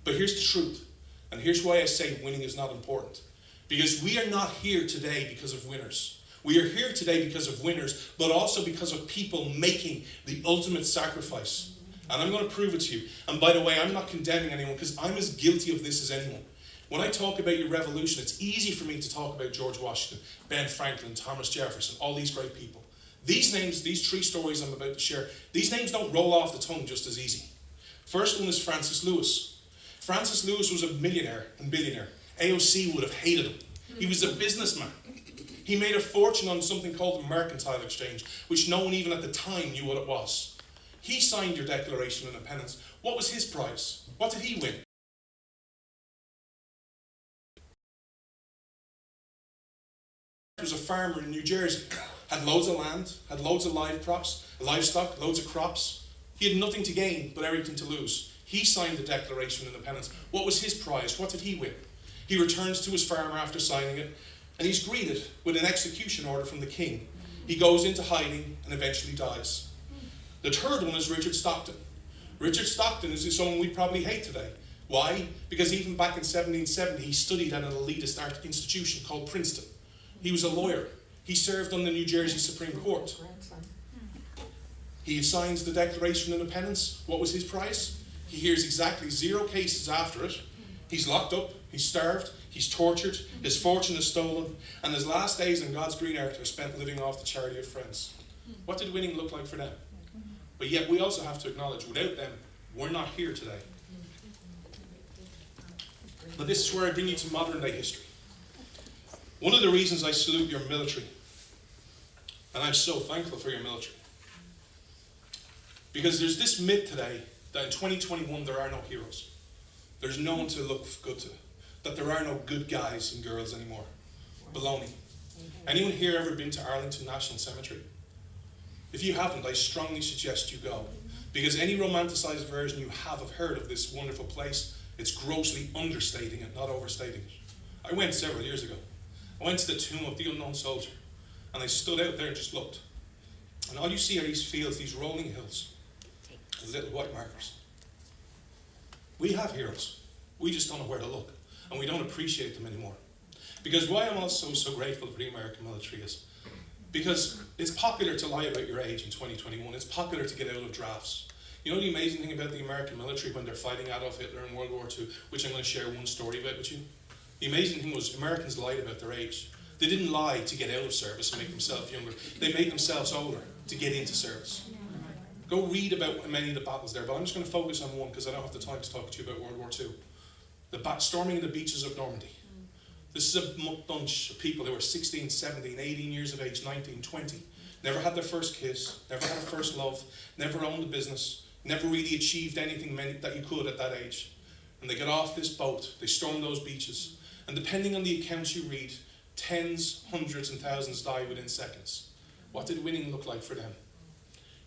But here's the truth, and here's why I say winning is not important. Because we are not here today because of winners. We are here today because of winners, but also because of people making the ultimate sacrifice. And I'm going to prove it to you. And by the way, I'm not condemning anyone because I'm as guilty of this as anyone. When I talk about your revolution, it's easy for me to talk about George Washington, Ben Franklin, Thomas Jefferson, all these great people. These names, these three stories I'm about to share, these names don't roll off the tongue just as easy. First one is Francis Lewis. Francis Lewis was a millionaire and billionaire. AOC would have hated him. He was a businessman. He made a fortune on something called the Mercantile Exchange, which no one even at the time knew what it was. He signed your Declaration of Independence. What was his prize? What did he win? He was a farmer in New Jersey. Had loads of land, had loads of livestock, loads of crops. He had nothing to gain, but everything to lose. He signed the Declaration of Independence. What was his prize? What did he win? He returns to his farm after signing it, and he's greeted with an execution order from the king. He goes into hiding and eventually dies. The third one is Richard Stockton. Richard Stockton is someone we probably hate today. Why? Because even back in 1770, he studied at an elitist art institution called Princeton. He was a lawyer. He served on the New Jersey Supreme Court. He signs the Declaration of Independence. What was his prize? He hears exactly 0 cases after it. He's locked up, he's starved, he's tortured, his fortune is stolen, and his last days on God's green earth are spent living off the charity of friends. What did winning look like for them? But yet we also have to acknowledge, without them, we're not here today. But this is where I bring you to modern day history. One of the reasons I salute your military, and I'm so thankful for your military, because there's this myth today that in 2021 there are no heroes. There's no one to look good to. That there are no good guys and girls anymore. Baloney. Anyone here ever been to Arlington National Cemetery? If you haven't, I strongly suggest you go. Because any romanticized version you have heard of this wonderful place, it's grossly understating it, not overstating it. I went several years ago. I went to the tomb of the unknown soldier. And I stood out there and just looked. And all you see are these fields, these rolling hills, with little white markers. We have heroes. We just don't know where to look. And we don't appreciate them anymore. Because why I'm also so grateful for the American military is because it's popular to lie about your age in 2021. It's popular to get out of drafts. You know the amazing thing about the American military when they're fighting Adolf Hitler in World War II, which I'm going to share one story about with you? The amazing thing was Americans lied about their age. They didn't lie to get out of service and make themselves younger. They made themselves older to get into service. Go read about many of the battles there, but I'm just going to focus on one because I don't have the time to talk to you about World War II. The storming of the beaches of Normandy. This is a bunch of people who were 16, 17, 18 years of age, 19, 20. Never had their first kiss, never had a first love, never owned a business, never really achieved anything that you could at that age. And they get off this boat, they storm those beaches, and depending on the accounts you read, tens, hundreds, and thousands die within seconds. What did winning look like for them?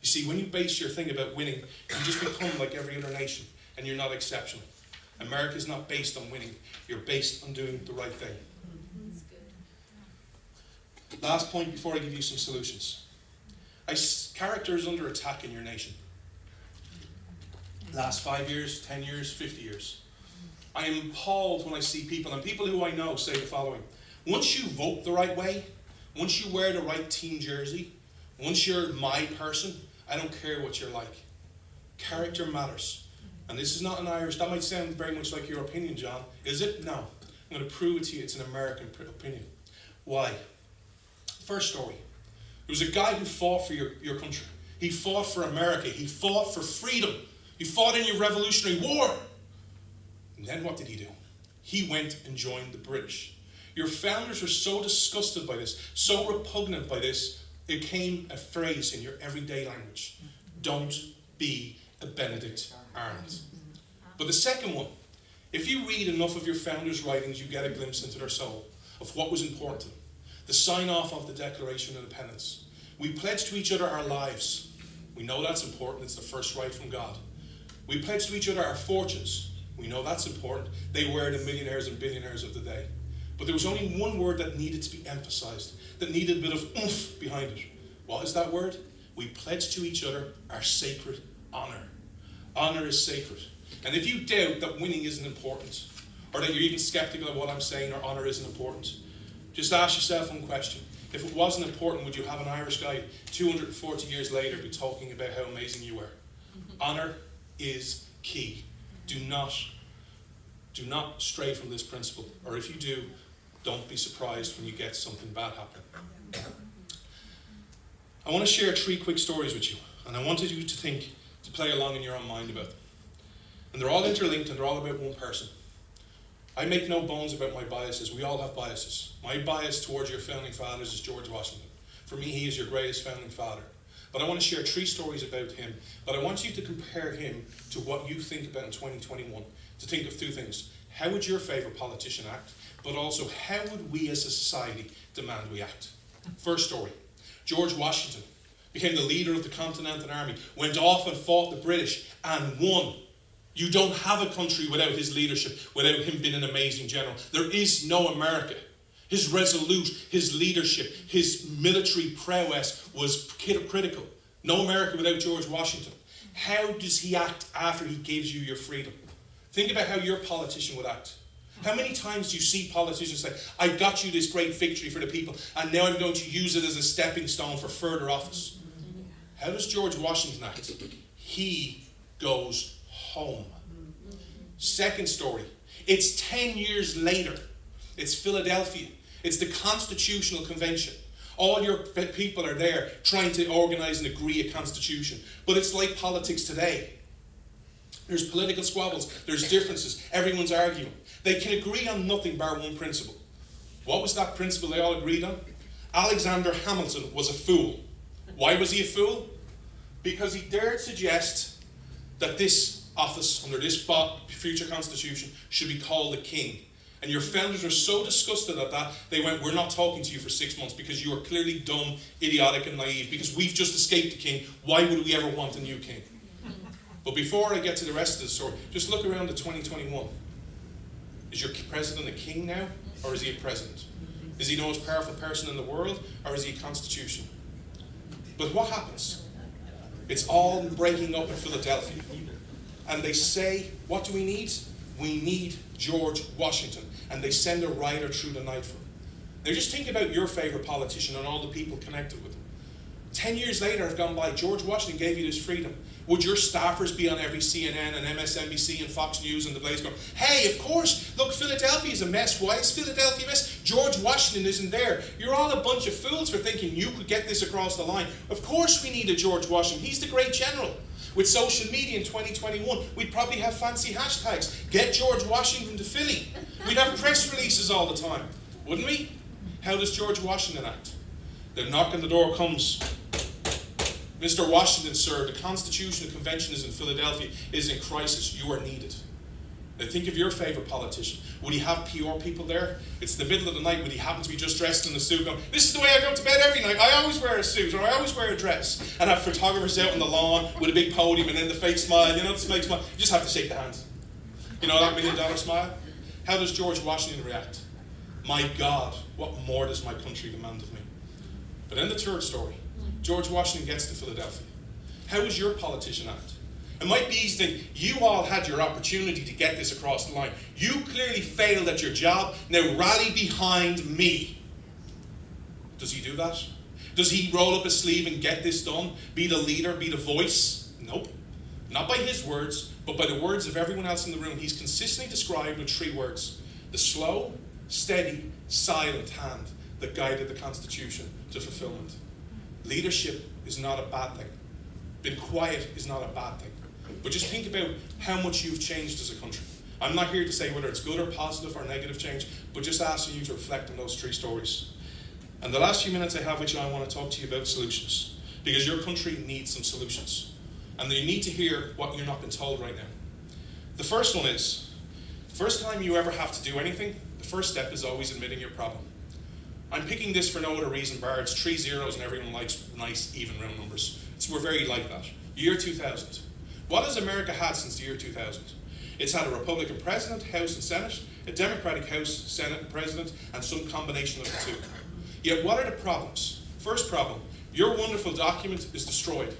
You see, when you base your thing about winning, you just become like every other nation, and you're not exceptional. America is not based on winning. You're based on doing the right thing. Last point before I give you some solutions. Character is under attack in your nation. Last 5 years, 10 years, 50 years. I am appalled when I see people, and people who I know say the following. Once you vote the right way, once you wear the right team jersey, once you're my person, I don't care what you're like. Character matters. And this is not an Irish, that might sound very much like your opinion, John. Is it? No. I'm going to prove it to you. It's an American opinion. Why? First story. There was a guy who fought for your country. He fought for America. He fought for freedom. He fought in your Revolutionary War. And then what did he do? He went and joined the British. Your founders were so disgusted by this, so repugnant by this, it became a phrase in your everyday language. Don't be a Benedict Arnold. But the second one, if you read enough of your founders' writings, you get a glimpse into their soul, of what was important to them. The sign-off of the Declaration of Independence. We pledge to each other our lives. We know that's important. It's the first right from God. We pledge to each other our fortunes. We know that's important. They were the millionaires and billionaires of the day. But there was only one word that needed to be emphasized, that needed a bit of oomph behind it. What is that word? We pledge to each other our sacred honor. Honor is sacred. And if you doubt that winning isn't important, or that you're even skeptical of what I'm saying, or honor isn't important, just ask yourself one question. If it wasn't important, would you have an Irish guy 240 years later be talking about how amazing you were? Honor is key. Do not stray from this principle, or if you do, don't be surprised when you get something bad happen. I want to share 3 quick stories with you, and I wanted you to play along in your own mind about them. And they're all interlinked, and they're all about one person. I make no bones about my biases. We all have biases. My bias towards your founding fathers is George Washington. For me, he is your greatest founding father. But I want to share 3 stories about him. But I want you to compare him to what you think about in 2021. To think of 2 things. How would your favourite politician act? But also, how would we as a society demand we act? First story. George Washington became the leader of the Continental Army, went off and fought the British, and won. You don't have a country without his leadership, without him being an amazing general. There is no America. His resolute, his leadership, his military prowess was critical. No America without George Washington. How does he act after he gives you your freedom? Think about how your politician would act. How many times do you see politicians say, I got you this great victory for the people, and now I'm going to use it as a stepping stone for further office? How does George Washington act? He goes home. Second story. It's 10 years later. It's Philadelphia. It's the Constitutional Convention. All your people are there trying to organise and agree a constitution. But it's like politics today. There's political squabbles. There's differences. Everyone's arguing. They can agree on nothing bar one principle. What was that principle they all agreed on? Alexander Hamilton was a fool. Why was he a fool? Because he dared suggest that this office under this future constitution should be called the king. And your founders were so disgusted at that, they went, we're not talking to you for 6 months because you are clearly dumb, idiotic and naive, because we've just escaped the king. Why would we ever want a new king? But before I get to the rest of the story, just look around at 2021. Is your president a king now, or is he a president? Is he the most powerful person in the world, or is he a constitution? But what happens? It's all breaking up in Philadelphia. And they say, what do we need? We need George Washington. And they send a rider through the night for him. Now just think about your favourite politician and all the people connected with him. 10 years later have gone by. George Washington gave you this freedom. Would your staffers be on every CNN and MSNBC and Fox News and the Blaze going, hey, of course, look, Philadelphia is a mess. Why is Philadelphia a mess? George Washington isn't there. You're all a bunch of fools for thinking you could get this across the line. Of course we need a George Washington. He's the great general. With social media in 2021, we'd probably have fancy hashtags. Get George Washington to Philly. We'd have press releases all the time. Wouldn't we? How does George Washington act? The knock on the door comes. Mr. Washington, sir, the Constitutional Convention is in Philadelphia, is in crisis. You are needed. Now think of your favourite politician. Would he have PR people there? It's the middle of the night. Would he happen to be just dressed in a suit going, this is the way I go to bed every night. I always wear a suit or I always wear a dress. And have photographers out on the lawn with a big podium and then the fake smile. You know, the fake smile. You just have to shake the hands. You know that $1 million smile? How does George Washington react? My God, what more does my country demand of me? But then the third story. George Washington gets to Philadelphia. How does your politician act? It might be easy to think, you all had your opportunity to get this across the line. You clearly failed at your job. Now rally behind me. Does he do that? Does he roll up his sleeve and get this done? Be the leader, be the voice? Nope. Not by his words, but by the words of everyone else in the room. He's consistently described with 3 words. The slow, steady, silent hand that guided the Constitution to fulfillment. Leadership is not a bad thing. Being quiet is not a bad thing. But just think about how much you've changed as a country. I'm not here to say whether it's good or positive or negative change, but just asking you to reflect on those 3 stories. And the last few minutes I have with you, I want to talk to you about solutions. Because your country needs some solutions. And you need to hear what you're not being told right now. The first one is, the first time you ever have to do anything, the first step is always admitting your problem. I'm picking this for no other reason bar it's 3 zeros and everyone likes nice even round numbers. We're very like that. Year 2000. What has America had since the year 2000? It's had a Republican president, House and Senate, a Democratic House, Senate and President, and some combination of the 2. Yet what are the problems? First problem, your wonderful document is destroyed.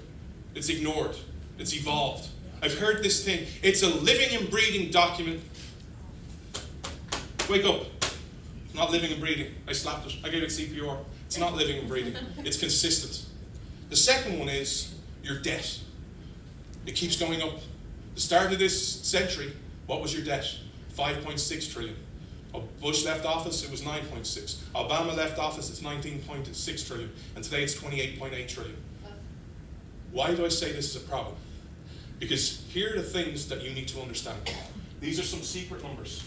It's ignored. It's evolved. I've heard this thing, it's a living and breathing document. Wake up. It's not living and breathing. I slapped it. I gave it CPR. It's not living and breathing. It's consistent. The second one is your debt. It keeps going up. The start of this century, what was your debt? 5.6 trillion. Bush left office, it was 9.6. Obama left office, it's 19.6 trillion. And today it's 28.8 trillion. Why do I say this is a problem? Because here are the things that you need to understand. These are some secret numbers.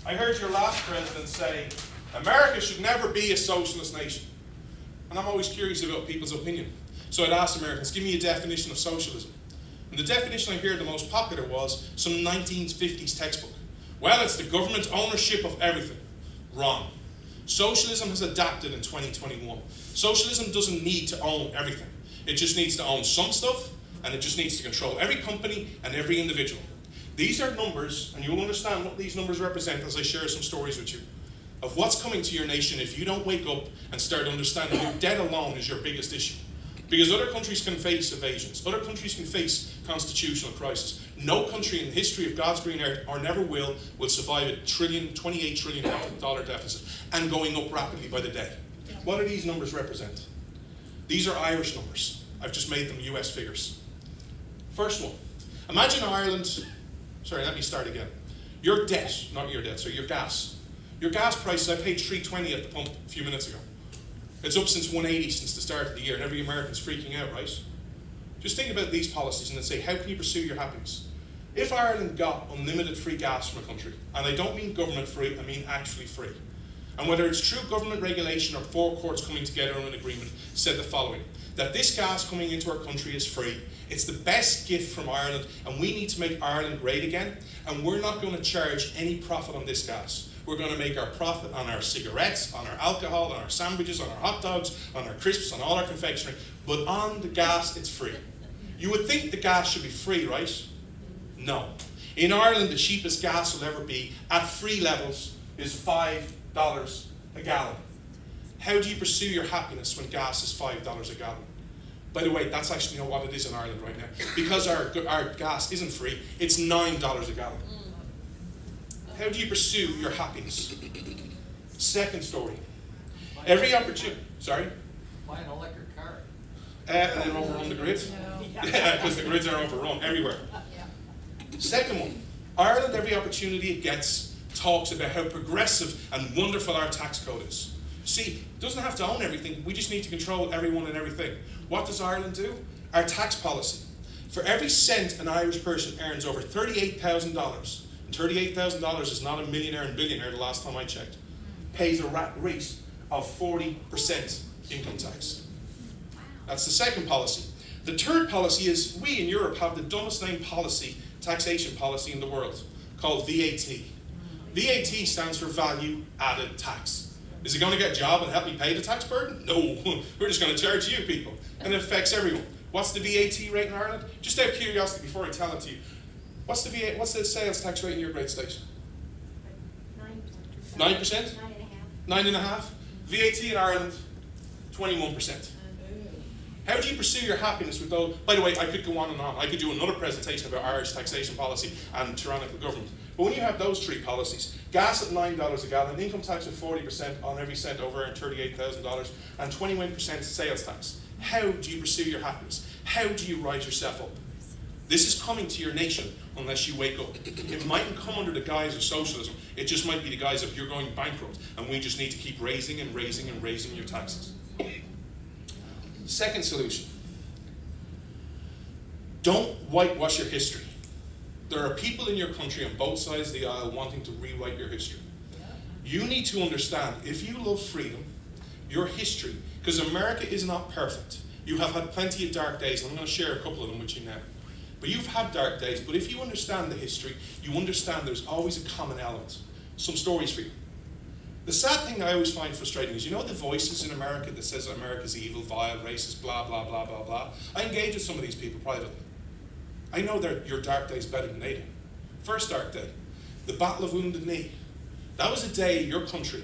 I heard your last president say, America should never be a socialist nation. And I'm always curious about people's opinion. So I'd ask Americans, give me a definition of socialism. And the definition I hear the most popular was some 1950s textbook. Well, it's the government ownership of everything. Wrong. Socialism has adapted in 2021. Socialism doesn't need to own everything. It just needs to own some stuff, and it just needs to control every company and every individual. These are numbers, and you'll understand what these numbers represent as I share some stories with you, of what's coming to your nation if you don't wake up and start understanding your debt alone is your biggest issue. Because other countries can face evasions. Other countries can face constitutional crisis. No country in the history of God's green earth, or never will survive a $28 trillion deficit and going up rapidly by the day. What do these numbers represent? These are Irish numbers. I've just made them US figures. First one. Imagine Ireland, sorry, let me start again. Your debt, not your debt, so your gas. Your gas prices, I paid $3.20 at the pump a few minutes ago. It's up since $1.80 since the start of the year, and every American's freaking out, right? Just think about these policies and then say, how can you pursue your happiness? If Ireland got unlimited free gas from a country, and I don't mean government free, I mean actually free, and whether it's true government regulation or four courts coming together on an agreement, said the following, that this gas coming into our country is free. It's the best gift from Ireland, and we need to make Ireland great again, and we're not going to charge any profit on this gas. We're going to make our profit on our cigarettes, on our alcohol, on our sandwiches, on our hot dogs, on our crisps, on all our confectionery, but on the gas, it's free. You would think the gas should be free, right? No. In Ireland, the cheapest gas will ever be, at free levels, is $5 a gallon. How do you pursue your happiness when gas is $5 a gallon? By the way, that's actually not what it is in Ireland right now. Because our gas isn't free, it's $9 a gallon. How do you pursue your happiness? Second story. Every opportunity, sorry? Buy an electric car. And then overrun the grid? Yeah, because the grids are overrun everywhere. Second one. Ireland, every opportunity it gets, talks about how progressive and wonderful our tax code is. See, it doesn't have to own everything, we just need to control everyone and everything. What does Ireland do? Our tax policy. For every cent an Irish person earns over $38,000, and $38,000 is not a millionaire and billionaire the last time I checked, pays a rate of 40% income tax. That's the second policy. The third policy is we in Europe have the dumbest named taxation policy in the world, called VAT. VAT stands for value added tax. Is it going to get a job and help me pay the tax burden? No, we're just going to charge you people. And it affects everyone. What's the VAT rate in Ireland? Just out of curiosity before I tell it to you. What's the sales tax rate in your great state? 9%? 9.5%? VAT in Ireland, 21%. How do you pursue your happiness with those? By the way, I could go on and on. I could do another presentation about Irish taxation policy and tyrannical government. But when you have those three policies, gas at $9 a gallon, income tax of 40% on every cent over $38,000, and 21% sales tax, how do you pursue your happiness? How do you rise yourself up? This is coming to your nation unless you wake up. It mightn't come under the guise of socialism. It just might be the guise of you're going bankrupt, and we just need to keep raising and raising and raising your taxes. Second solution. Don't whitewash your history. There are people in your country on both sides of the aisle wanting to rewrite your history. You need to understand, if you love freedom, your history, because America is not perfect. You have had plenty of dark days, and I'm going to share a couple of them with you now. But you've had dark days, but if you understand the history, you understand there's always a common element. Some stories for you. The sad thing I always find frustrating is, you know the voices in America that says America's evil, vile, racist, blah, blah, blah, blah, blah. I engage with some of these people privately. I know your dark day's better than they do. First dark day, the Battle of Wounded Knee. That was a day your country,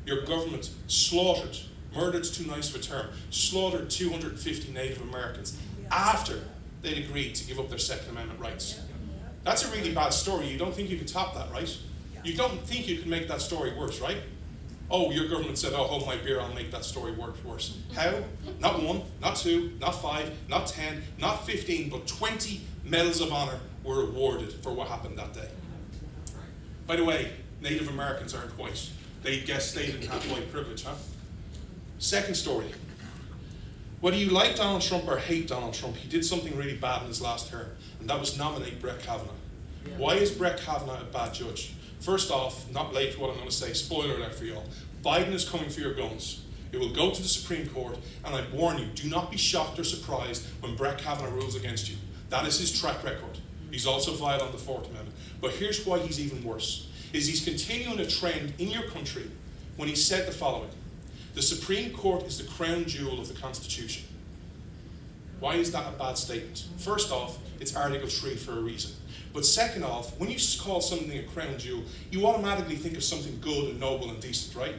your government slaughtered, murdered's too nice of a term, slaughtered 250 Native Americans after they'd agreed to give up their Second Amendment rights. That's a really bad story. You don't think you can top that, right? You don't think you can make that story worse, right? Oh, your government said, oh, hold my beer, I'll make that story worse. How? Not 1, not 2, not 5, not 10, not 15, but 20 medals of honor were awarded for what happened that day. By the way, Native Americans aren't white. They guess they didn't have white privilege, huh? Second story. Whether you like Donald Trump or hate Donald Trump, he did something really bad in his last term, and that was nominate Brett Kavanaugh. Why is Brett Kavanaugh a bad judge? First off, not late for what I'm going to say, spoiler alert for y'all. Biden is coming for your guns. It will go to the Supreme Court, and I warn you, do not be shocked or surprised when Brett Kavanaugh rules against you. That is his track record. He's also violated the Fourth Amendment. But here's why he's even worse, is he's continuing a trend in your country when he said the following: the Supreme Court is the crown jewel of the Constitution. Why is that a bad statement? First off, it's Article 3 for a reason. But second off, when you call something a crown jewel, you automatically think of something good and noble and decent, right?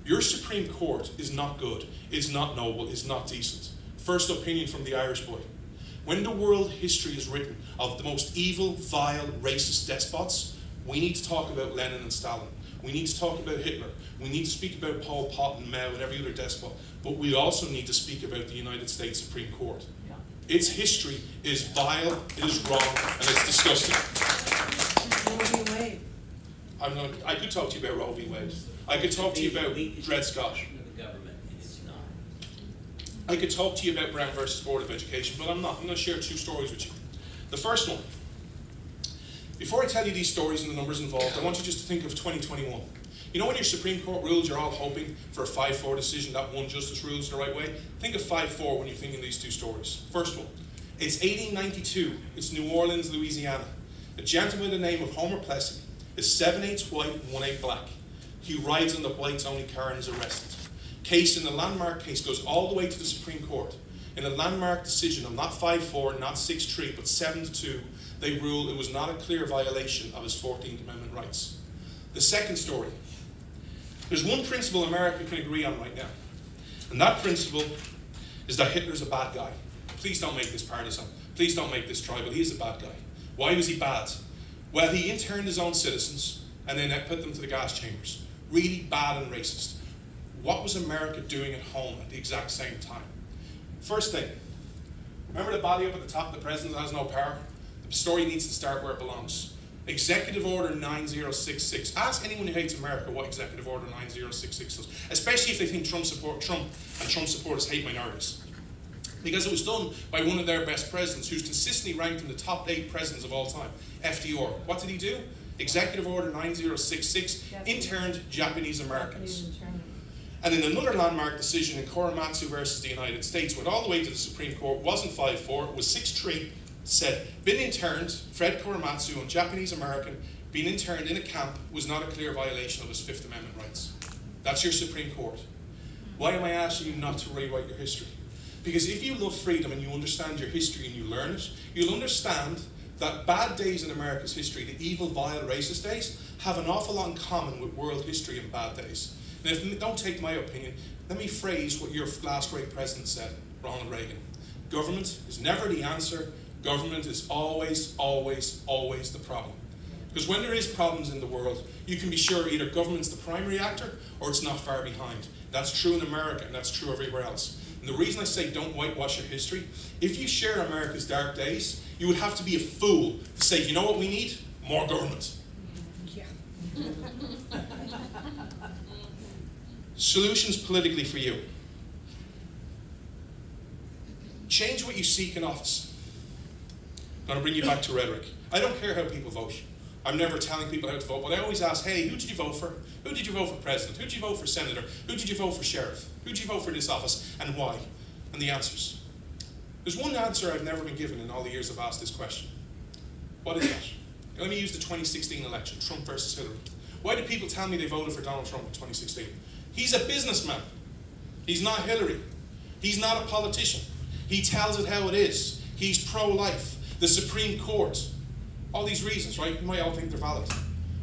Your Supreme Court is not good, is not noble, is not decent. First opinion from the Irish boy. When the world history is written of the most evil, vile, racist despots, we need to talk about Lenin and Stalin. We need to talk about Hitler. We need to speak about Pol Pot and Mao and every other despot. But we also need to speak about the United States Supreme Court. Its history is vile, it is wrong, and it's disgusting. Roe v. Wade. I could talk to you about Roe v. Wade. I could talk to you about Dred Scott. The government, it's not. I could talk to you about Brown versus Board of Education, but I'm not. I'm going to share two stories with you. The first one. Before I tell you these stories and the numbers involved, I want you just to think of 2021. You know when your Supreme Court rules, you're all hoping for a 5-4 decision, that one justice rules the right way? Think of 5-4 when you're thinking these two stories. First one. It's 1892. It's New Orleans, Louisiana. A gentleman by the name of Homer Plessy is 7/8 white and 1/8 black. He rides in the whites-only car and is arrested. Case in the landmark case goes all the way to the Supreme Court. In a landmark decision of not 5-4, not 6-3, but 7-2, they rule it was not a clear violation of his 14th Amendment rights. The second story. There's one principle America can agree on right now. And that principle is that Hitler's a bad guy. Please don't make this partisan. Please don't make this tribal. He is a bad guy. Why was he bad? Well, he interned his own citizens and then put them to the gas chambers. Really bad and racist. What was America doing at home at the exact same time? First thing, remember the body up at the top, the president has no power? The story needs to start where it belongs. Executive Order 9066. Ask anyone who hates America what Executive Order 9066 does, especially if they think Trump and Trump supporters hate minorities. Because it was done by one of their best presidents who's consistently ranked in the top 8 presidents of all time, FDR. What did he do? Executive Order 9066 interned Japanese Americans. And in another landmark decision in Korematsu versus the United States, went all the way to the Supreme Court, wasn't 5-4, it was 6-3, said, been interned, Fred Korematsu, a Japanese American, being interned in a camp was not a clear violation of his Fifth Amendment rights. That's your Supreme Court. Why am I asking you not to rewrite your history? Because if you love freedom and you understand your history and you learn it, you'll understand that bad days in America's history, the evil, vile, racist days, have an awful lot in common with world history and bad days. And if don't take my opinion, let me phrase what your last great president said, Ronald Reagan. Government is never the answer. Government is always, always, always the problem. Because when there is problems in the world, you can be sure either government's the primary actor or it's not far behind. That's true in America and that's true everywhere else. And the reason I say don't whitewash your history, if you share America's dark days, you would have to be a fool to say, you know what we need? More government. Yeah. Solutions politically for you. Change what you seek in office. I'm going to bring you back to rhetoric. I don't care how people vote. I'm never telling people how to vote, but I always ask, hey, who did you vote for? Who did you vote for president? Who did you vote for senator? Who did you vote for sheriff? Who did you vote for this office and why? And the answers. There's one answer I've never been given in all the years I've asked this question. What is that? Let me use the 2016 election, Trump versus Hillary. Why do people tell me they voted for Donald Trump in 2016? He's a businessman. He's not Hillary. He's not a politician. He tells it how it is. He's pro-life. The Supreme Court. All these reasons, right? You might all think they're valid.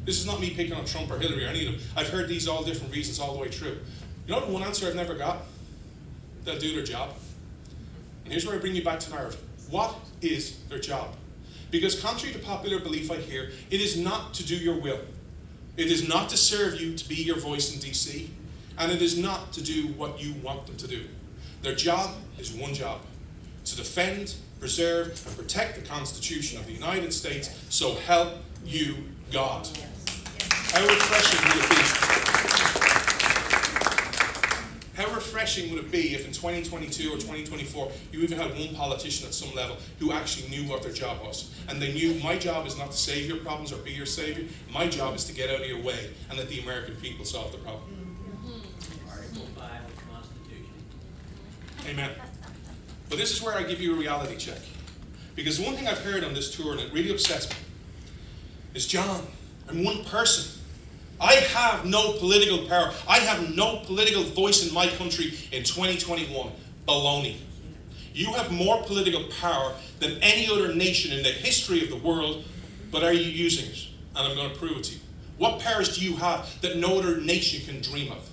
This is not me picking on Trump or Hillary or any of them. I've heard these all different reasons all the way through. You know the one answer I've never got? They'll do their job. And here's where I bring you back to narrative. What is their job? Because contrary to popular belief I hear, it is not to do your will. It is not to serve you to be your voice in DC. And it is not to do what you want them to do. Their job is one job. To defend, preserve, and protect the Constitution of the United States, so help you God. How refreshing would it be? How refreshing would it be if in 2022 or 2024 you even had one politician at some level who actually knew what their job was. And they knew, my job is not to save your problems or be your savior. My job is to get out of your way and let the American people solve the problem. Article 5 of the Constitution. Amen. But this is where I give you a reality check. Because one thing I've heard on this tour, and it really upsets me, is, John, I'm one person. I have no political power. I have no political voice in my country in 2021. Baloney. You have more political power than any other nation in the history of the world, but are you using it? And I'm going to prove it to you. What powers do you have that no other nation can dream of?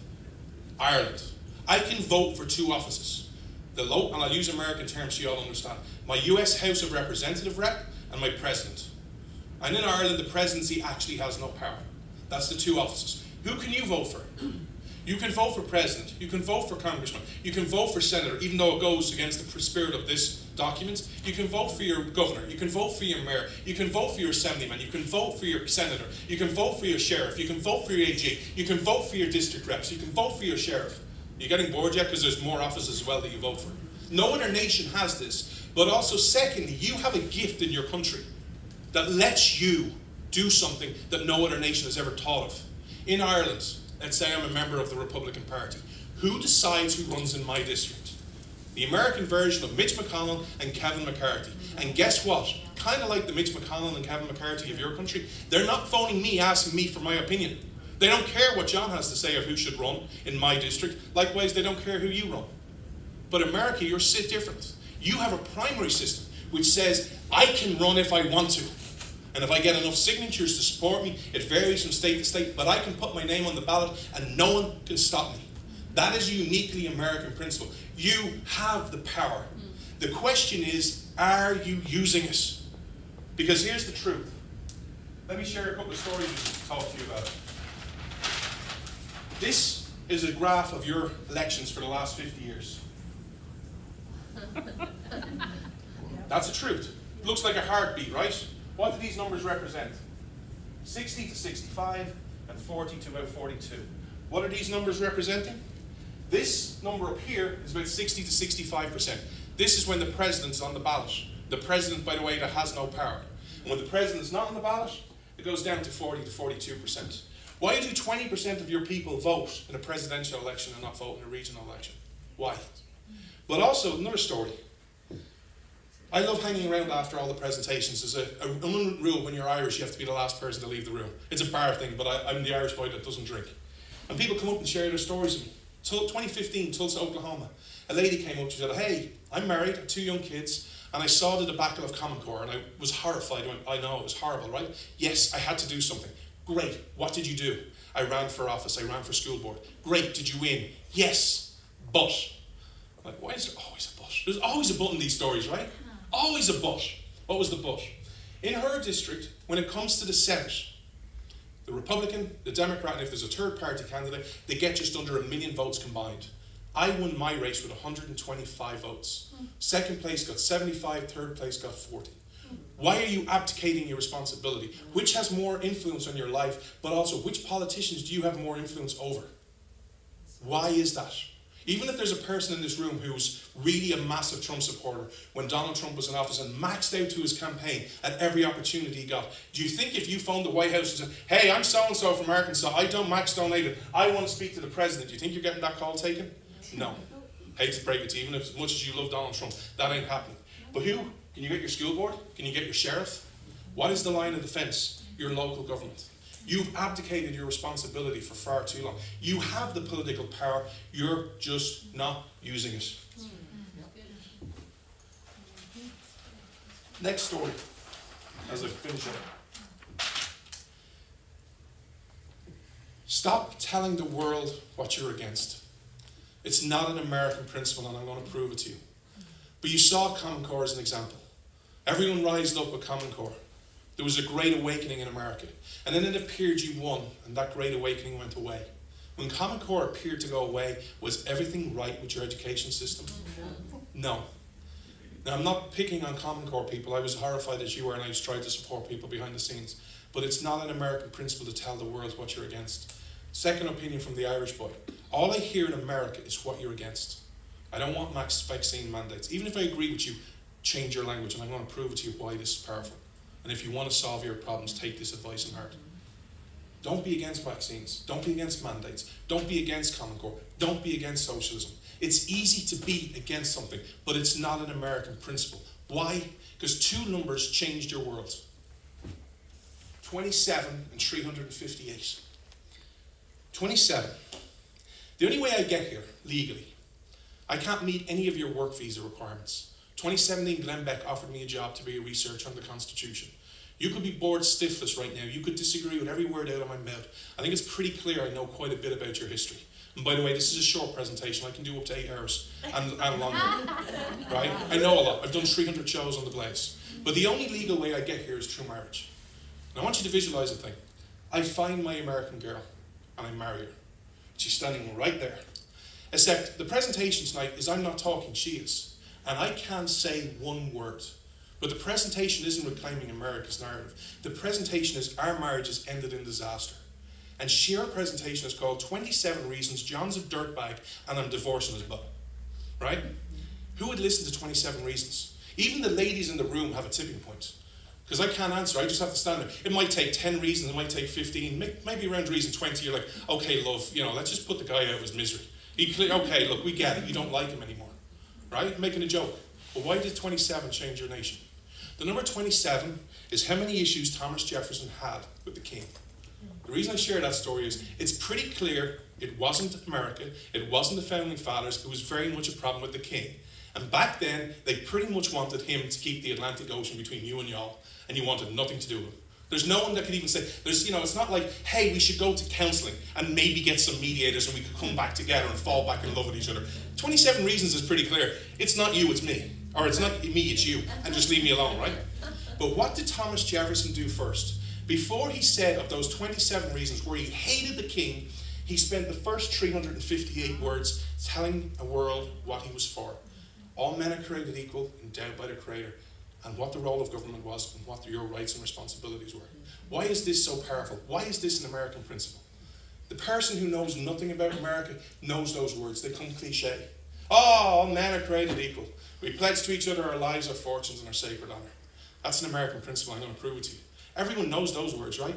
Ireland. I can vote for 2 offices. and I'll use American terms so you all understand, my US House of Representative rep and my president. And in Ireland, the presidency actually has no power. That's the two offices. Who can you vote for? You can vote for president, you can vote for congressman, you can vote for senator, even though it goes against the spirit of this document. You can vote for your governor, you can vote for your mayor, you can vote for your assemblyman, you can vote for your senator, you can vote for your sheriff, you can vote for your AG, you can vote for your district reps, you can vote for your sheriff. You're getting bored yet? Because there's more offices as well that you vote for. No other nation has this. But also, secondly, you have a gift in your country that lets you do something that no other nation has ever thought of. In Ireland, let's say I'm a member of the Republican Party. Who decides who runs in my district? The American version of Mitch McConnell and Kevin McCarthy. And guess what? Kind of like the Mitch McConnell and Kevin McCarthy of your country, they're not phoning me asking me for my opinion. They don't care what John has to say of who should run in my district. Likewise, they don't care who you run. But America, you're sit different. You have a primary system which says, I can run if I want to. And if I get enough signatures to support me, it varies from state to state, but I can put my name on the ballot and no one can stop me. That is a uniquely American principle. You have the power. The question is, are you using it? Because here's the truth. Let me share a couple of stories to talk to you about it. This is a graph of your elections for the last 50 years. That's the truth. It looks like a heartbeat, right? What do these numbers represent? 60 to 65 and 40 to about 42. What are these numbers representing? This number up here is about 60 to 65%. This is when the president's on the ballot. The president, by the way, that has no power. And when the president's not on the ballot, it goes down to 40 to 42%. Why do 20% of your people vote in a presidential election and not vote in a regional election? Why? But also, another story. I love hanging around after all the presentations. There's a rule when you're Irish, you have to be the last person to leave the room. It's a bar thing, but I'm the Irish boy that doesn't drink. And people come up and share their stories with me. 2015, Tulsa, Oklahoma. A lady came up, she said, hey, I'm married, I have 2 young kids, and I saw the debacle of Common Core, and I was horrified. I went, I know, it was horrible, right? Yes, I had to do something. Great, what did you do? I ran for office, I ran for school board. Great, did you win? Yes, but. I'm like, why is there always a but? There's always a but in these stories, right? Always a but. What was the but? In her district, when it comes to the Senate, the Republican, the Democrat, and if there's a third party candidate, they get just under 1 million votes combined. I won my race with 125 votes. Second place got 75, third place got 40. Why are you abdicating your responsibility? Which has more influence on your life, but also which politicians do you have more influence over? Why is that? Even if there's a person in this room who's really a massive Trump supporter, when Donald Trump was in office and maxed out to his campaign at every opportunity he got, do you think if you phoned the White House and said, hey, I'm so-and-so from Arkansas, I don't max donated, I want to speak to the president, do you think you're getting that call taken? No. Hate to break it to you, even if as much as you love Donald Trump, that ain't happening. But who? Can you get your school board? Can you get your sheriff? What is the line of defense? Your local government. You've abdicated your responsibility for far too long. You have the political power, you're just not using it. Next story, as I finish up. Stop telling the world what you're against. It's not an American principle, and I'm going to prove it to you. But you saw Common Core as an example. Everyone rised up with Common Core. There was a great awakening in America. And then it appeared you won, and that great awakening went away. When Common Core appeared to go away, was everything right with your education system? No. Now, I'm not picking on Common Core people. I was horrified as you were, and I just tried to support people behind the scenes. But it's not an American principle to tell the world what you're against. Second opinion from the Irish boy. All I hear in America is what you're against. I don't want max vaccine mandates. Even if I agree with you, change your language, and I'm going to prove to you why this is powerful. And if you want to solve your problems, take this advice in heart. Don't be against vaccines. Don't be against mandates. Don't be against Common Core. Don't be against socialism. It's easy to be against something, but it's not an American principle. Why? Because 2 numbers changed your world. 27 and 358. 27. The only way I get here, legally, I can't meet any of your work visa requirements. 2017, Glenn Beck offered me a job to be a researcher on the Constitution. You could be bored stiffless right now. You could disagree with every word out of my mouth. I think it's pretty clear I know quite a bit about your history. And by the way, this is a short presentation. I can do up to 8 hours and longer, right? I know a lot. I've done 300 shows on the Blaze. But the only legal way I get here is through marriage. And I want you to visualize a thing. I find my American girl and I marry her. She's standing right there. Except the presentation tonight is I'm not talking, she is. And I can't say one word. But the presentation isn't reclaiming America's narrative. The presentation is our marriage has ended in disaster. And her presentation is called 27 Reasons John's a Dirtbag and I'm Divorcing His Butt. Right? Who would listen to 27 Reasons? Even the ladies in the room have a tipping point. Because I can't answer, I just have to stand there. It might take 10 reasons, it might take 15, maybe around reason 20, you're like, okay, love, let's just put the guy out of his misery. Okay, look, we get it, you don't like him anymore. Right? Making a joke. But why did 27 change your nation? The number 27 is how many issues Thomas Jefferson had with the king. The reason I share that story is it's pretty clear it wasn't America, it wasn't the founding fathers, it was very much a problem with the king. And back then, they pretty much wanted him to keep the Atlantic Ocean between you and y'all, and you wanted nothing to do with him. There's no one that could even say, it's not like, hey, we should go to counselling and maybe get some mediators and we could come back together and fall back in love with each other. 27 Reasons is pretty clear. It's not you, it's me. Or it's not me, it's you. And just leave me alone, right? But what did Thomas Jefferson do first? Before he said of those 27 reasons where he hated the king, he spent the first 358 words telling the world what he was for. All men are created equal, endowed by the Creator, and what the role of government was and what your rights and responsibilities were. Why is this so powerful? Why is this an American principle? The person who knows nothing about America knows those words. They come cliche. Oh, all men are created equal. We pledge to each other our lives, our fortunes, and our sacred honor. That's an American principle. I'm going to prove it to you. Everyone knows those words, right?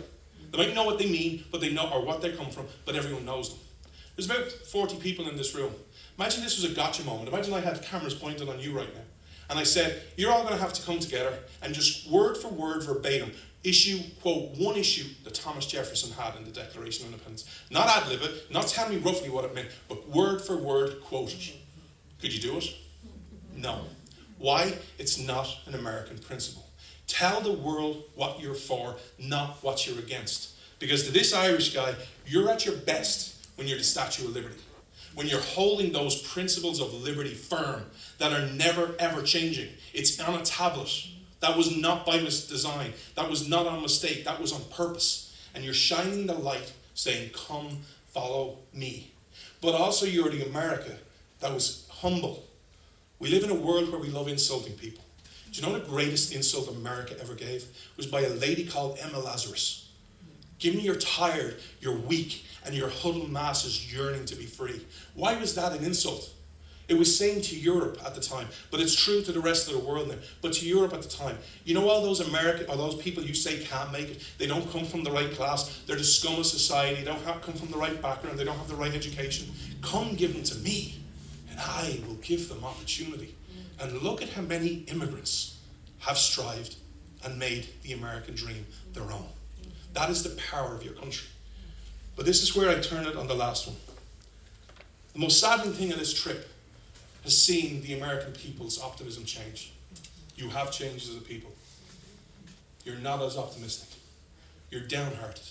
They might know what they mean, but they know or what they come from, but everyone knows them. There's about 40 people in this room. Imagine this was a gotcha moment. Imagine I had cameras pointed on you right now. And I said, you're all going to have to come together and just word for word, verbatim, quote one issue that Thomas Jefferson had in the Declaration of Independence. Not ad-lib it, not tell me roughly what it meant, but word for word quote it. Could you do it? No. Why? It's not an American principle. Tell the world what you're for, not what you're against. Because to this Irish guy, you're at your best when you're the Statue of Liberty. When you're holding those principles of liberty firm that are never ever changing. It's on a tablet. That was not by design. That was not on mistake. That was on purpose. And you're shining the light saying, come, follow me. But also you're the America that was humble. We live in a world where we love insulting people. Do you know the greatest insult America ever gave? It was by a lady called Emma Lazarus. Give me you're tired, you're weak, and your huddled masses yearning to be free. Why was that an insult? It was saying to Europe at the time, but it's true to the rest of the world now, but to Europe at the time, you know all those those people you say can't make it, they don't come from the right class, they're the scum of society, they don't come from the right background, they don't have the right education. Come give them to me, and I will give them opportunity. And look at how many immigrants have strived and made the American dream their own. That is the power of your country. But this is where I turn it on the last one. The most saddening thing of this trip has seen the American people's optimism change. You have changed as a people. You're not as optimistic. You're downhearted.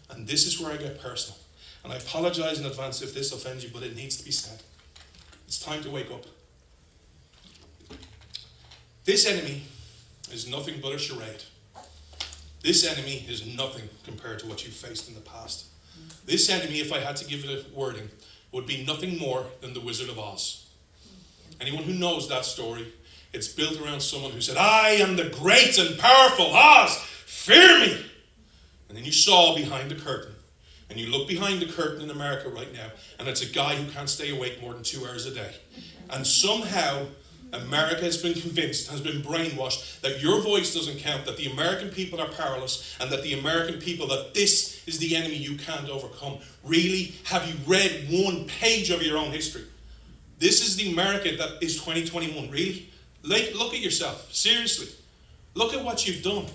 And this is where I get personal. And I apologize in advance if this offends you, but it needs to be said. It's time to wake up. This enemy is nothing but a charade. This enemy is nothing compared to what you've faced in the past. This enemy, if I had to give it a wording, would be nothing more than the Wizard of Oz. Anyone who knows that story, it's built around someone who said, I am the great and powerful Oz, fear me. And then you saw behind the curtain, and you look behind the curtain in America right now, and it's a guy who can't stay awake more than 2 hours a day. And somehow, America has been convinced, has been brainwashed that your voice doesn't count, that the American people are powerless, and that the American people, that this is the enemy you can't overcome. Really? Have you read one page of your own history? This is the America that is 2021. Really? Look at yourself. Seriously. Look at what you've done.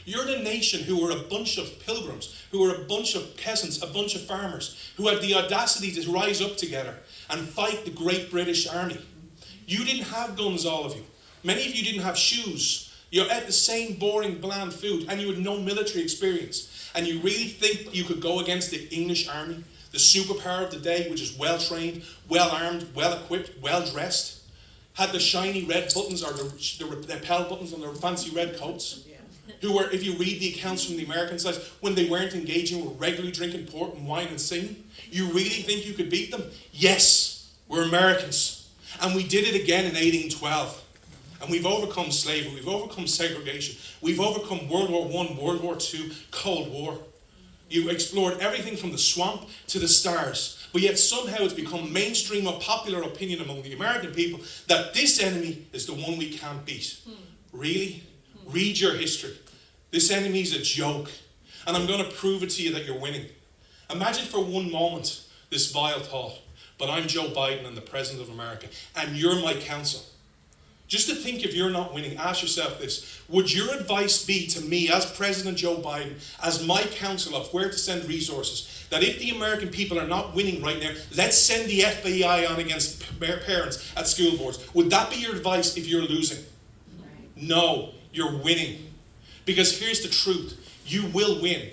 You're the nation who were a bunch of pilgrims, who were a bunch of peasants, a bunch of farmers, who had the audacity to rise up together and fight the great British army. You didn't have guns, all of you. Many of you didn't have shoes. You ate the same boring, bland food, and you had no military experience. And you really think you could go against the English army? the superpower of the day, which is well-trained, well-armed, well-equipped, well-dressed, had the shiny red buttons or the lapel buttons on their fancy red coats, who were, if you read the accounts from the American side, when they weren't engaging, were regularly drinking port and wine and singing. You really think you could beat them? Yes, we're Americans. And we did it again in 1812. And we've overcome slavery, we've overcome segregation, we've overcome World War I, World War II, Cold War. You explored everything from the swamp to the stars. But yet somehow it's become mainstream or popular opinion among the American people that this enemy is the one we can't beat. Really? Read your history. This enemy is a joke. And I'm going to prove it to you that you're winning. Imagine for one moment this vile thought. But I'm Joe Biden and the President of America. And you're my counsel. Just to think if you're not winning, ask yourself this. Would your advice be to me as President Joe Biden, as my counsel of where to send resources, that if the American people are not winning right now, let's send the FBI on against parents at school boards? Would that be your advice if you're losing? No, you're winning. Because here's the truth. You will win.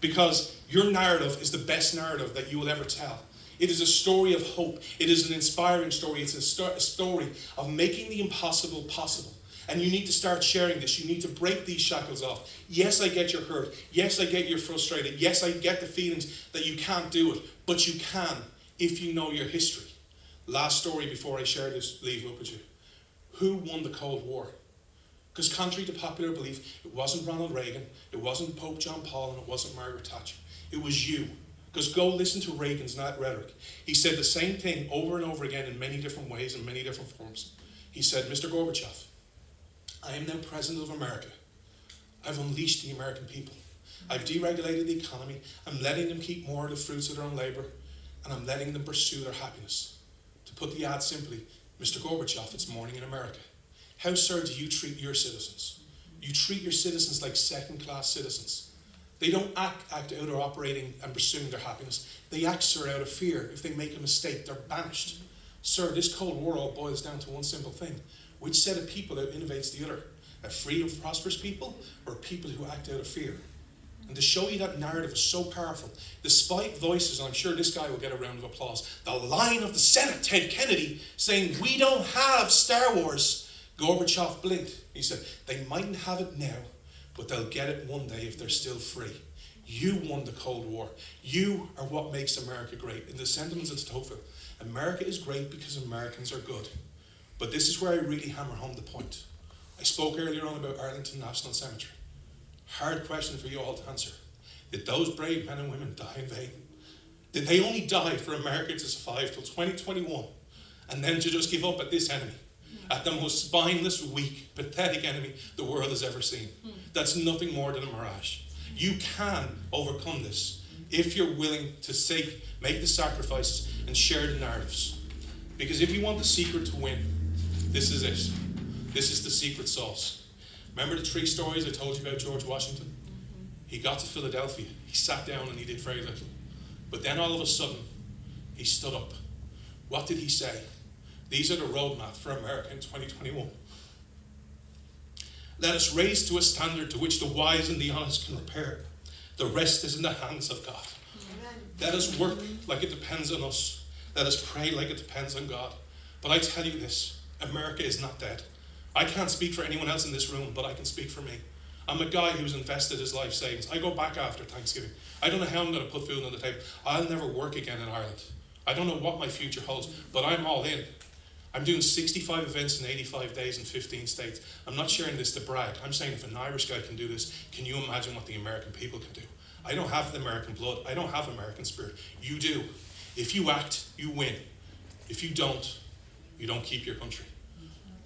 Because your narrative is the best narrative that you will ever tell. It is a story of hope. It is an inspiring story. It's a story of making the impossible possible. And you need to start sharing this. You need to break these shackles off. Yes, I get you're hurt. Yes, I get you're frustrated. Yes, I get the feelings that you can't do it. But you can if you know your history. Last story before I share this, leave up with you. Who won the Cold War? Because contrary to popular belief, it wasn't Ronald Reagan, it wasn't Pope John Paul, and it wasn't Margaret Thatcher. It was you. Because go listen to Reagan's rhetoric. He said the same thing over and over again in many different ways, in many different forms. He said, Mr. Gorbachev, I am now President of America. I've unleashed the American people. I've deregulated the economy. I'm letting them keep more of the fruits of their own labor, and I'm letting them pursue their happiness. To put the ad simply, Mr. Gorbachev, it's morning in America. How, sir, do you treat your citizens? You treat your citizens like second-class citizens. They don't act out or operating and pursuing their happiness. They act, sir, out of fear. If they make a mistake, they're banished. Sir, this Cold War all boils down to one simple thing. Which set of people out innovates the other? A free and prosperous people, or people who act out of fear? And to show you that narrative is so powerful, despite voices, and I'm sure this guy will get a round of applause, the line of the Senate, Ted Kennedy, saying, we don't have Star Wars, Gorbachev blinked. He said, they mightn't have it now, but they'll get it one day if they're still free. You won the Cold War. You are what makes America great. In the sentiments of Tocqueville, America is great because Americans are good. But this is where I really hammer home the point. I spoke earlier on about Arlington National Cemetery. Hard question for you all to answer. Did those brave men and women die in vain? Did they only die for America to survive till 2021 and then to just give up at this enemy? At the most spineless, weak, pathetic enemy the world has ever seen. That's nothing more than a mirage. You can overcome this if you're willing to make the sacrifices and share the narratives. Because if you want the secret to win, this is it. This is the secret sauce. Remember the 3 stories I told you about George Washington? He got to Philadelphia. He sat down and he did very little. But then all of a sudden, he stood up. What did he say? These are the roadmap for America in 2021. Let us raise to a standard to which the wise and the honest can repair. The rest is in the hands of God. Amen. Let us work like it depends on us. Let us pray like it depends on God. But I tell you this, America is not dead. I can't speak for anyone else in this room, but I can speak for me. I'm a guy who's invested his life savings. I go back after Thanksgiving. I don't know how I'm going to put food on the table. I'll never work again in Ireland. I don't know what my future holds, but I'm all in. I'm doing 65 events in 85 days in 15 states. I'm not sharing this to brag. I'm saying if an Irish guy can do this, can you imagine what the American people can do? I don't have the American blood. I don't have American spirit. You do. If you act, you win. If you don't keep your country.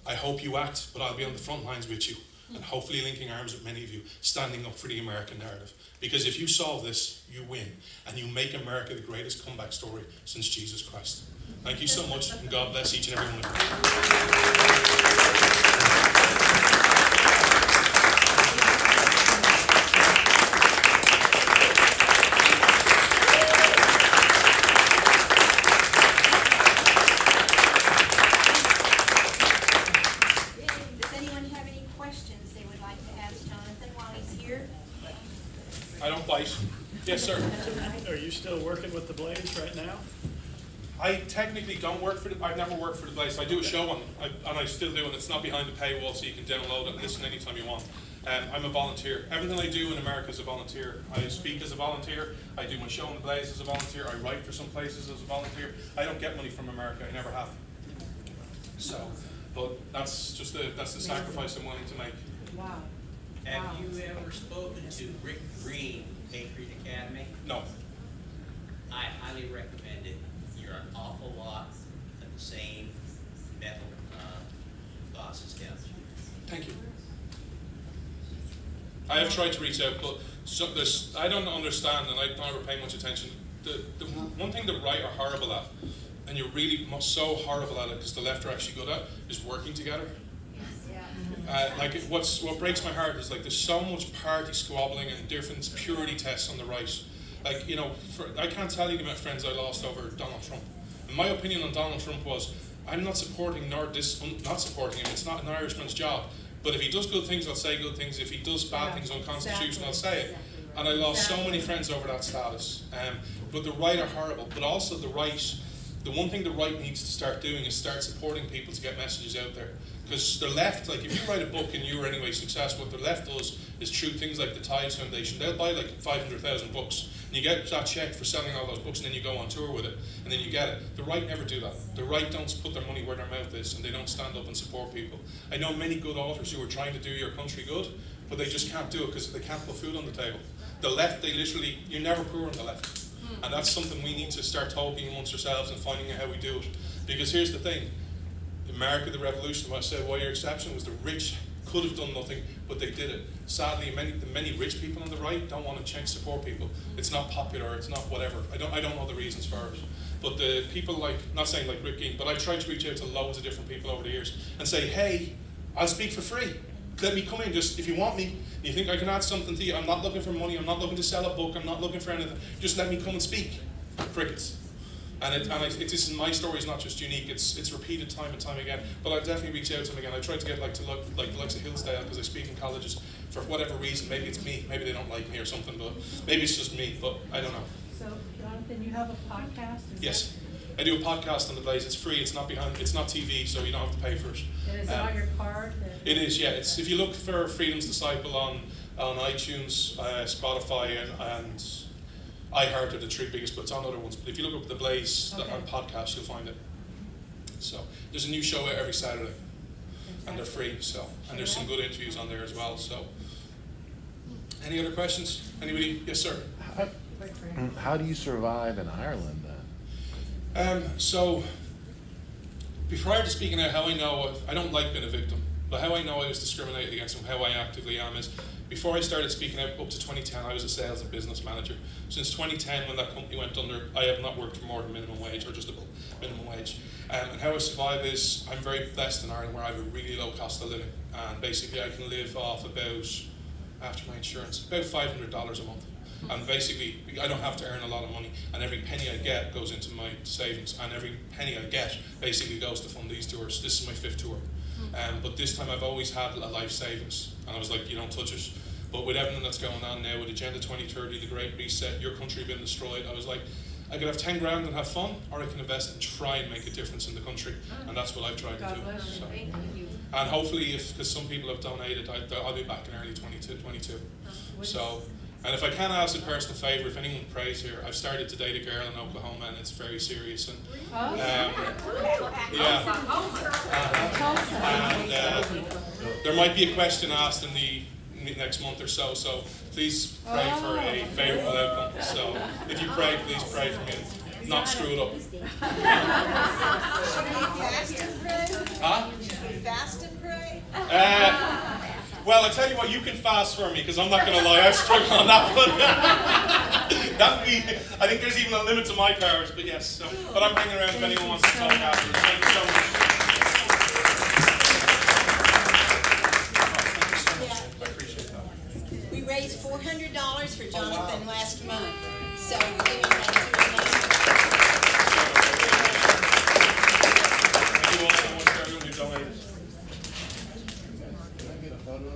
I hope you act, but I'll be on the front lines with you. And hopefully linking arms with many of you, standing up for the American narrative. Because if you solve this, you win. And you make America the greatest comeback story since Jesus Christ. Thank you so much, and God bless each and every one of Does anyone have any questions they would like to ask Jonathan while he's here? I don't bite. Yes, sir. Are you still working with the Blaze right now? I technically don't work for I've never worked for the Blaze. I do a show on them, and I still do, and it's not behind the paywall, so you can download it and listen anytime you want. I'm a volunteer. Everything I do in America is a volunteer. I speak as a volunteer. I do my show on the Blaze as a volunteer. I write for some places as a volunteer. I don't get money from America. I never have. So, but that's the sacrifice I'm willing to make. Wow. Have you ever spoken to Rick Green, Patriot Academy? No. I highly recommend it. You're an awful lot of the same mental thoughts as him. Thank you. I have tried to reach out, but I don't understand, and I don't ever pay much attention. The one thing the right are horrible at, and you're really so horrible at it because the left are actually good at, is working together. What breaks my heart is like there's so much party squabbling and different purity tests on the right. Like, you know, I can't tell you the amount of friends I lost over Donald Trump. And my opinion on Donald Trump was, I'm not supporting not supporting him. It's not an Irishman's job. But if he does good things, I'll say good things. If he does bad things unconstitutional, I'll say it. And I lost so many friends over that status. But the right are horrible. But also the one thing the right needs to start doing is start supporting people to get messages out there. Because the left, like if you write a book and you're anyway successful, what the left does is through things like the Tides Foundation, they'll buy like 500,000 books, and you get that check for selling all those books, and then you go on tour with it, and then you get it. The right never do that. The right don't put their money where their mouth is, and they don't stand up and support people. I know many good authors who are trying to do your country good, but they just can't do it because they can't put food on the table. The left, you're never poor on the left. And that's something we need to start talking amongst ourselves and finding out how we do it. Because here's the thing. America, the revolution, when I said why your exception was the rich could have done nothing, but they did it. Sadly, many rich people on the right don't want to change support people. It's not popular, it's not whatever. I don't know the reasons for it. But the people like, not saying like Rick Green, but I tried to reach out to loads of different people over the years and say, hey, I'll speak for free. Let me come in, just if you want me, you think I can add something to you, I'm not looking for money, I'm not looking to sell a book, I'm not looking for anything, just let me come and speak. Crickets. My story is not just unique, it's repeated time and time again, but I'll definitely reach out to them again. I try to get like the likes of Hillsdale, because I speak in colleges for whatever reason. Maybe it's me, maybe they don't like me or something, but maybe it's just me, but I don't know. So, Jonathan, you have a podcast? Yes. I do a podcast on the Blaze. It's free. It's not TV, so you don't have to pay for it. And is it on your card? It is, yeah. It's if you look for Freedom's Disciple on iTunes, Spotify, and iHeart are the three biggest, but it's on other ones. But if you look up the Blaze on podcast, you'll find it. So there's a new show out every Saturday, and they're free. So and there's some good interviews on there as well. So any other questions? Anybody? Yes, sir. How do you survive in Ireland then? So, prior to speaking out, how I know, I don't like being a victim, but how I know I was discriminated against and how I actively am is, before I started speaking out up to 2010, I was a sales and business manager. Since 2010, when that company went under, I have not worked for more than minimum wage, or just above minimum wage. And how I survive is, I'm very blessed in Ireland where I have a really low cost of living. And basically I can live off about, after my insurance, about $500 a month. And basically, I don't have to earn a lot of money, and every penny I get goes into my savings, and every penny I get basically goes to fund these tours. This is my 5th tour. But this time I've always had a life savings, and I was like, you don't touch it. But with everything that's going on now, with Agenda 2030, the Great Reset, your country being destroyed, I was like, I could have 10 grand and have fun, or I can invest and try and make a difference in the country. And that's what I've tried to do. So. And hopefully, because some people have donated, I'll be back in early 2022. So. And if I can ask a personal favour, if anyone prays here, I've started to date a girl in Oklahoma, and it's very serious. And there might be a question asked in the next month or so. So please pray for a favourable outcome. So if you pray, please pray for me and not screw it up. Huh? Fast and pray? Well, I tell you what, you can fast for me, because I'm not going to lie, I've struggled on that one. I think there's even a limit to my powers, but yes. So, but I'm hanging around if anyone wants to talk afterwards. Thank you so much. I appreciate that. We raised $400 for Jonathon last month, so we're giving that to Thank you all so much for everyone who donated.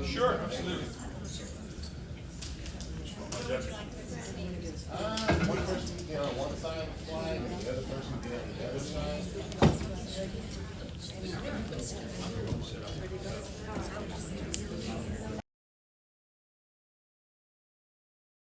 Sure, absolutely.